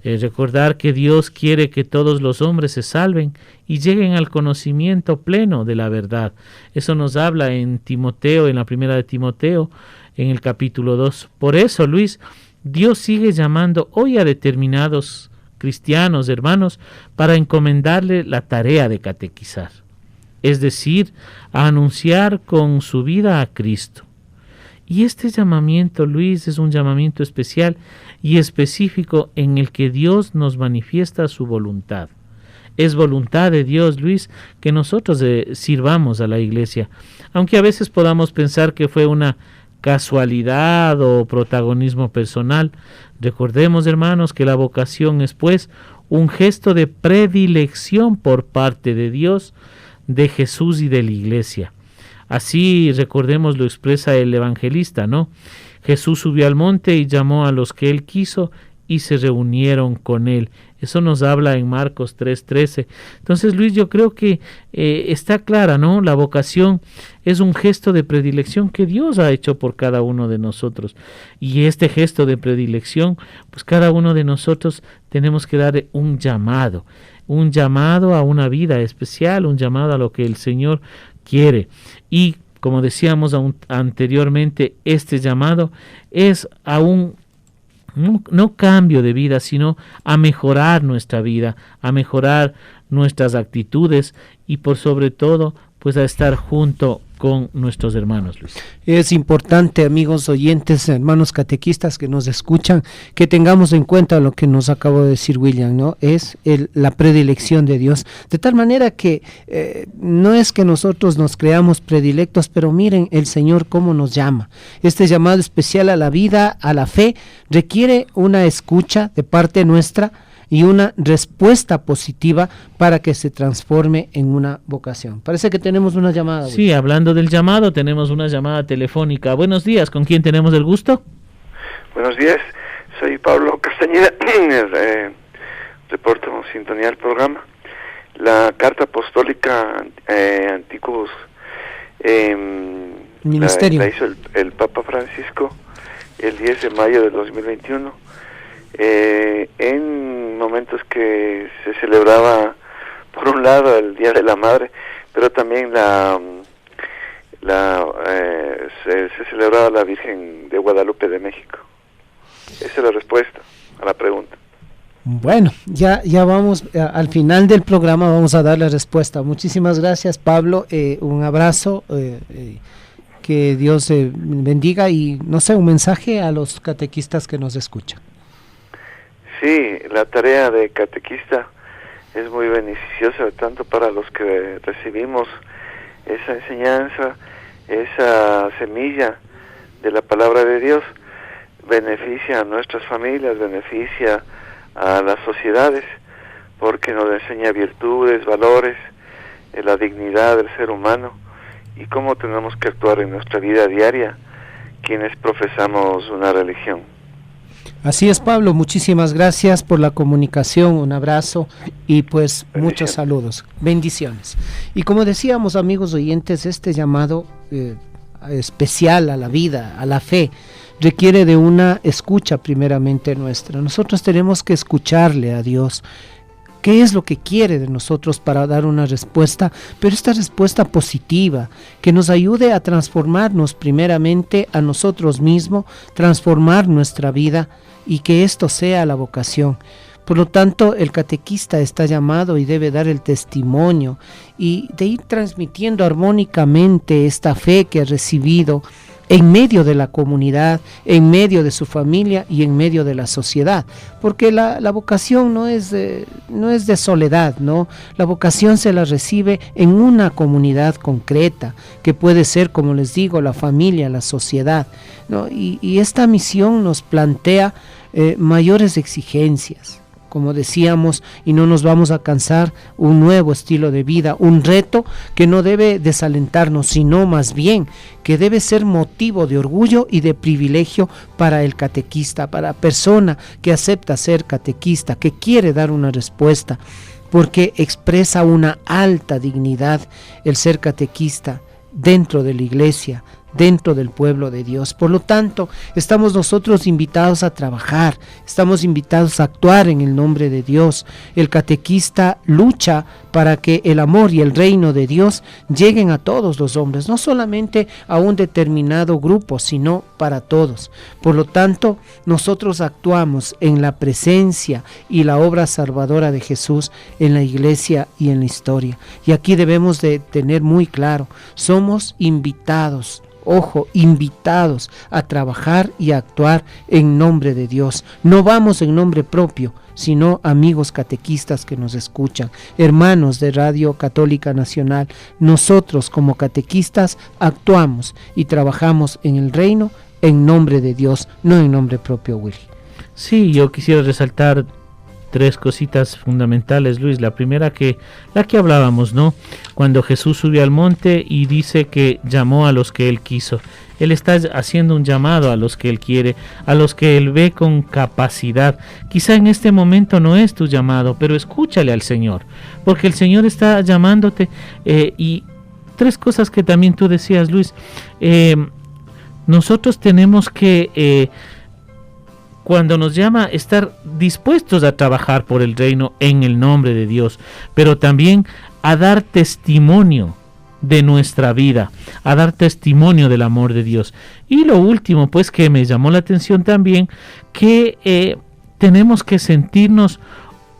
Recordar que Dios quiere que todos los hombres se salven y lleguen al conocimiento pleno de la verdad. Eso nos habla en Timoteo, en la primera de Timoteo, en el capítulo 2. Por eso, Luis, Dios sigue llamando hoy a determinados cristianos, hermanos, para encomendarle la tarea de catequizar, es decir, a anunciar con su vida a Cristo. Y este llamamiento, Luis, es un llamamiento especial y específico en el que Dios nos manifiesta su voluntad. Es voluntad de Dios, Luis, que nosotros sirvamos a la iglesia, aunque a veces podamos pensar que fue una casualidad o protagonismo personal. Recordemos, hermanos, que la vocación es pues un gesto de predilección por parte de Dios, de Jesús y de la iglesia. Así, recordemos, lo expresa el evangelista, ¿no? Jesús subió al monte y llamó a los que él quiso y se reunieron con él. Eso nos habla en Marcos 3:13. Entonces, Luis, yo creo que está clara, ¿no? La vocación es un gesto de predilección que Dios ha hecho por cada uno de nosotros. Y este gesto de predilección, pues cada uno de nosotros tenemos que dar un llamado a una vida especial, un llamado a lo que el Señor quiere. Y como decíamos anteriormente, este llamado es a un no cambio de vida, sino a mejorar nuestra vida, a mejorar nuestras actitudes y por sobre todo, pues a estar junto con nuestros hermanos, Luis. Es importante, amigos oyentes, hermanos catequistas que nos escuchan, que tengamos en cuenta lo que nos acabó de decir William, ¿no? Es la predilección de Dios, de tal manera que no es que nosotros nos creamos predilectos, pero miren el Señor cómo nos llama. Este llamado especial a la vida, a la fe, requiere una escucha de parte nuestra y una respuesta positiva para que se transforme en una vocación. Parece que tenemos una llamada. Sí, hablando del llamado, tenemos una llamada telefónica. Buenos días, ¿con quién tenemos el gusto? Buenos días, soy Pablo Castañeda, reporto sintonía del programa. La carta apostólica Antiguos Ministerio la hizo el Papa Francisco el 10 de mayo del 2021. En momentos que se celebraba, por un lado, el Día de la Madre, pero también se celebraba la Virgen de Guadalupe de México. Esa es la respuesta a la pregunta. Bueno, ya vamos al final del programa, vamos a dar la respuesta. Muchísimas gracias, Pablo, un abrazo, que Dios bendiga y, no sé, un mensaje a los catequistas que nos escuchan. Sí, la tarea de catequista es muy beneficiosa, tanto para los que recibimos esa enseñanza, esa semilla de la palabra de Dios, beneficia a nuestras familias, beneficia a las sociedades, porque nos enseña virtudes, valores, la dignidad del ser humano y cómo tenemos que actuar en nuestra vida diaria quienes profesamos una religión. Así es, Pablo, muchísimas gracias por la comunicación, un abrazo y pues muchos saludos, bendiciones. Y como decíamos, amigos oyentes, este llamado especial a la vida, a la fe, requiere de una escucha primeramente nuestra. Nosotros tenemos que escucharle a Dios. ¿Qué es lo que quiere de nosotros para dar una respuesta? Pero esta respuesta positiva, que nos ayude a transformarnos primeramente a nosotros mismos, transformar nuestra vida y que esto sea la vocación. Por lo tanto, el catequista está llamado y debe dar el testimonio y de ir transmitiendo armónicamente esta fe que ha recibido en medio de la comunidad, en medio de su familia y en medio de la sociedad, porque la vocación no es de soledad, ¿no? La vocación se la recibe en una comunidad concreta, que puede ser, como les digo, la familia, la sociedad, ¿no? Y esta misión nos plantea mayores exigencias, como decíamos, y no nos vamos a cansar, un nuevo estilo de vida, un reto que no debe desalentarnos, sino más bien que debe ser motivo de orgullo y de privilegio para el catequista, para la persona que acepta ser catequista, que quiere dar una respuesta, porque expresa una alta dignidad el ser catequista dentro de la iglesia, dentro del pueblo de Dios. Por lo tanto, estamos nosotros invitados a trabajar, estamos invitados a actuar en el nombre de Dios. El catequista lucha para que el amor y el reino de Dios lleguen a todos los hombres, no solamente a un determinado grupo, sino para todos. Por lo tanto, nosotros actuamos en la presencia y la obra salvadora de Jesús en la iglesia y en la historia. Y aquí debemos de tener muy claro, somos invitados, ojo, invitados a trabajar y a actuar en nombre de Dios. No vamos en nombre propio, sino amigos catequistas que nos escuchan, hermanos de Radio Católica Nacional. Nosotros como catequistas actuamos y trabajamos en el reino en nombre de Dios, no en nombre propio, Willy. Sí, yo quisiera resaltar tres cositas fundamentales, Luis. La primera la que hablábamos, ¿no? Cuando Jesús subió al monte y dice que llamó a los que Él quiso. Él está haciendo un llamado a los que Él quiere, a los que Él ve con capacidad. Quizá en este momento no es tu llamado, pero escúchale al Señor, porque el Señor está llamándote. Y tres cosas que también tú decías, Luis. Nosotros tenemos que, cuando nos llama, estar dispuestos a trabajar por el reino en el nombre de Dios, pero también a dar testimonio de nuestra vida, a dar testimonio del amor de Dios. Y lo último, pues, que me llamó la atención también, que tenemos que sentirnos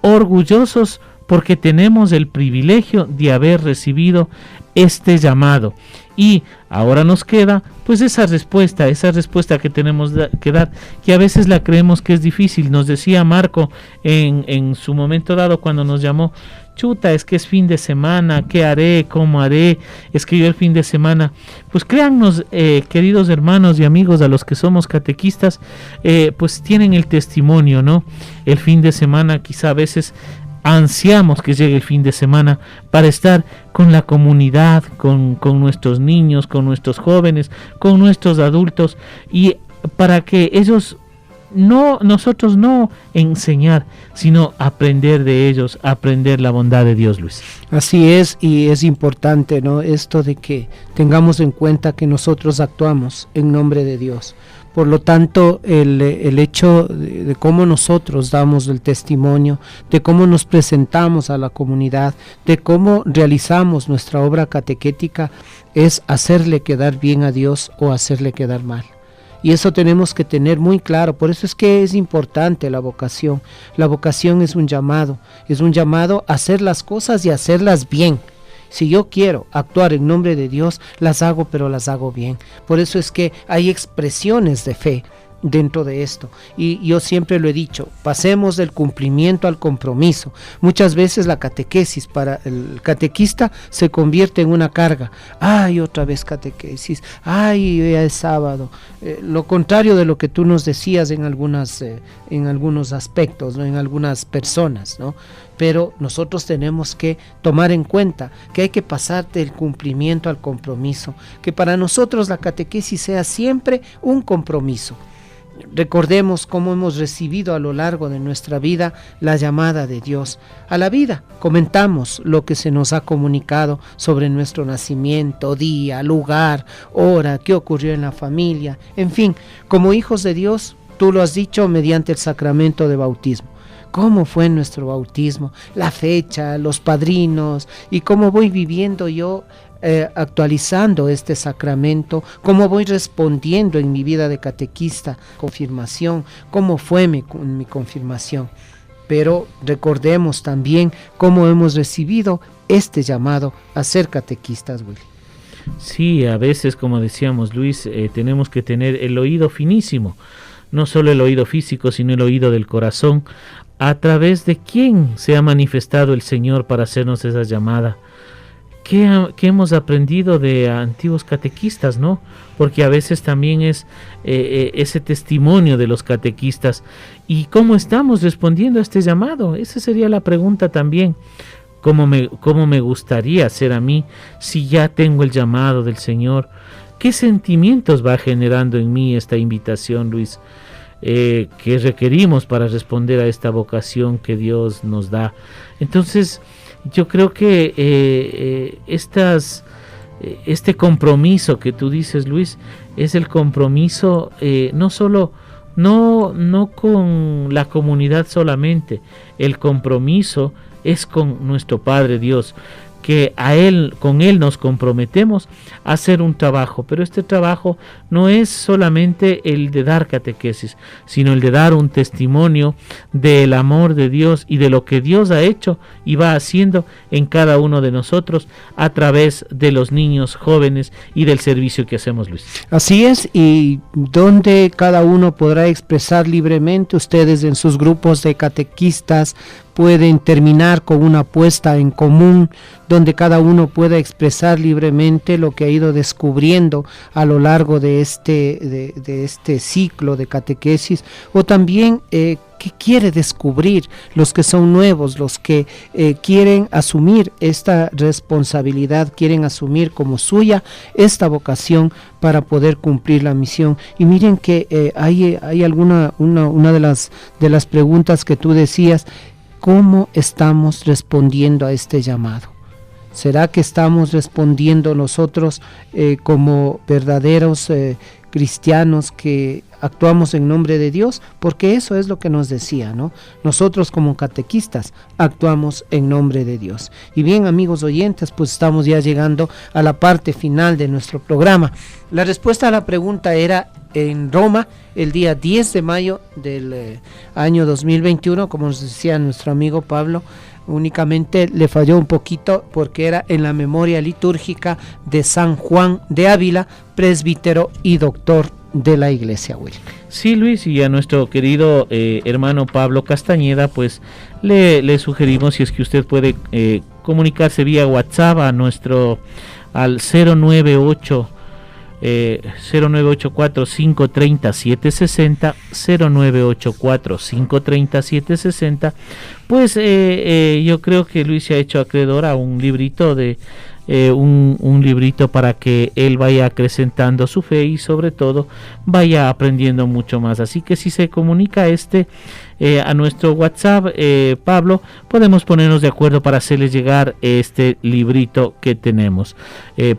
orgullosos porque tenemos el privilegio de haber recibido este llamado. Y ahora nos queda pues esa respuesta que tenemos que dar, que a veces la creemos que es difícil. Nos decía Marco en su momento dado cuando nos llamó: chuta, es que es fin de semana, ¿qué haré? ¿Cómo haré? Escribió el fin de semana. Pues créannos, queridos hermanos y amigos, a los que somos catequistas, pues tienen el testimonio, ¿no? El fin de semana, quizá a veces ansiamos que llegue el fin de semana para estar con la comunidad, con nuestros niños, con nuestros jóvenes, con nuestros adultos, y para que ellos nosotros no enseñar, sino aprender de ellos, aprender la bondad de Dios, Luis. Así es, y es importante, ¿no?, esto de que tengamos en cuenta que nosotros actuamos en nombre de Dios. Por lo tanto, el hecho de cómo nosotros damos el testimonio, de cómo nos presentamos a la comunidad, de cómo realizamos nuestra obra catequética, es hacerle quedar bien a Dios o hacerle quedar mal. Y eso tenemos que tener muy claro. Por eso es que es importante la vocación. La vocación es un llamado a hacer las cosas y hacerlas bien. Si yo quiero actuar en nombre de Dios, las hago, pero las hago bien. Por eso es que hay expresiones de fe dentro de esto, y yo siempre lo he dicho: pasemos del cumplimiento al compromiso. Muchas veces la catequesis para el catequista se convierte en una carga. Ay, otra vez catequesis, ay, ya es sábado. Lo contrario de lo que tú nos decías en algunos aspectos, ¿no?, en algunas personas, ¿no? Pero nosotros tenemos que tomar en cuenta que hay que pasar del cumplimiento al compromiso, que para nosotros la catequesis sea siempre un compromiso. Recordemos cómo hemos recibido a lo largo de nuestra vida la llamada de Dios a la vida. Comentamos lo que se nos ha comunicado sobre nuestro nacimiento, día, lugar, hora, qué ocurrió en la familia. En fin, como hijos de Dios, tú lo has dicho mediante el sacramento de bautismo. ¿Cómo fue nuestro bautismo? La fecha, los padrinos, y cómo voy viviendo yo actualizando este sacramento, cómo voy respondiendo en mi vida de catequista, confirmación, cómo fue mi confirmación. Pero recordemos también cómo hemos recibido este llamado a ser catequistas, Willy. Sí, a veces, como decíamos, Luis, tenemos que tener el oído finísimo, no solo el oído físico, sino el oído del corazón, a través de quién se ha manifestado el Señor para hacernos esa llamada. ¿Qué hemos aprendido de antiguos catequistas, no? Porque a veces también es ese testimonio de los catequistas. ¿Y cómo estamos respondiendo a este llamado? Esa sería la pregunta también. ¿Cómo me gustaría ser a mí si ya tengo el llamado del Señor? ¿Qué sentimientos va generando en mí esta invitación, Luis? Que requerimos para responder a esta vocación que Dios nos da. Entonces, yo creo que este compromiso que tú dices, Luis, es el compromiso no con la comunidad solamente. El compromiso es con nuestro Padre Dios, que con Él nos comprometemos a hacer un trabajo, pero este trabajo no es solamente el de dar catequesis, sino el de dar un testimonio del amor de Dios y de lo que Dios ha hecho y va haciendo en cada uno de nosotros a través de los niños, jóvenes y del servicio que hacemos, Luis. Así es, y donde cada uno podrá expresar libremente. Ustedes en sus grupos de catequistas pueden terminar con una apuesta en común donde cada uno pueda expresar libremente lo que ha ido descubriendo a lo largo de este ciclo de catequesis, o también qué quiere descubrir los que son nuevos, los que quieren asumir esta responsabilidad, quieren asumir como suya esta vocación para poder cumplir la misión. Y miren que hay una de las preguntas que tú decías: ¿cómo estamos respondiendo a este llamado? ¿Será que estamos respondiendo nosotros como verdaderos cristianos que actuamos en nombre de Dios? Porque eso es lo que nos decía, ¿no? Nosotros como catequistas actuamos en nombre de Dios. Y bien, amigos oyentes, pues estamos ya llegando a la parte final de nuestro programa. La respuesta a la pregunta era en Roma, el día 10 de mayo del año 2021, como nos decía nuestro amigo Pablo. Únicamente le falló un poquito porque era en la memoria litúrgica de San Juan de Ávila, presbítero y doctor de la Iglesia, Will. Sí, Luis, y a nuestro querido hermano Pablo Castañeda, pues le sugerimos, si es que usted puede comunicarse vía WhatsApp al 0984-530-760, 0984-530-760, pues yo creo que Luis se ha hecho acreedor a un librito un librito para que él vaya acrecentando su fe y sobre todo vaya aprendiendo mucho más. Así que si se comunica a nuestro WhatsApp, Pablo, podemos ponernos de acuerdo para hacerles llegar este librito que tenemos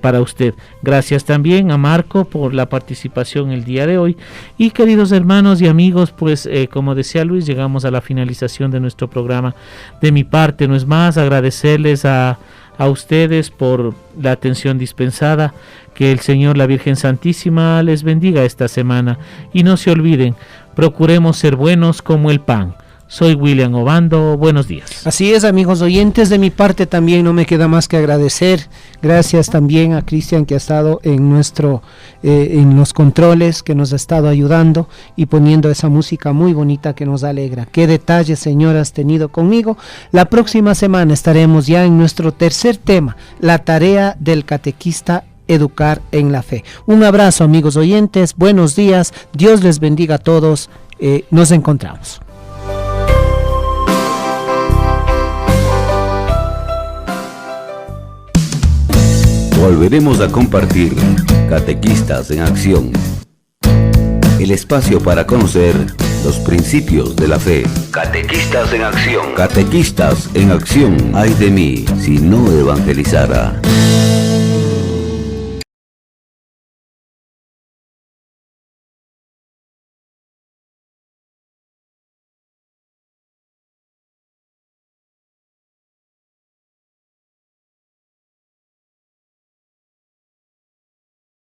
para usted. Gracias también a Marco por la participación el día de hoy. Y queridos hermanos y amigos, pues como decía Luis, llegamos a la finalización de nuestro programa. De mi parte, no es más, agradecerles a ustedes por la atención dispensada. Que el Señor, la Virgen Santísima, les bendiga esta semana. Y no se olviden, procuremos ser buenos como el pan. Soy William Obando, buenos días. Así es, amigos oyentes, de mi parte también no me queda más que agradecer. Gracias también a Cristian, que ha estado en los controles, que nos ha estado ayudando y poniendo esa música muy bonita que nos alegra. Qué detalles, Señor, has tenido conmigo. La próxima semana estaremos ya en nuestro tercer tema, la tarea del catequista: educar en la fe. Un abrazo, amigos oyentes, buenos días, Dios les bendiga a todos, nos encontramos. Volveremos a compartir Catequistas en Acción, el espacio para conocer los principios de la fe. Catequistas en Acción. Catequistas en Acción. Ay de mí si no evangelizara.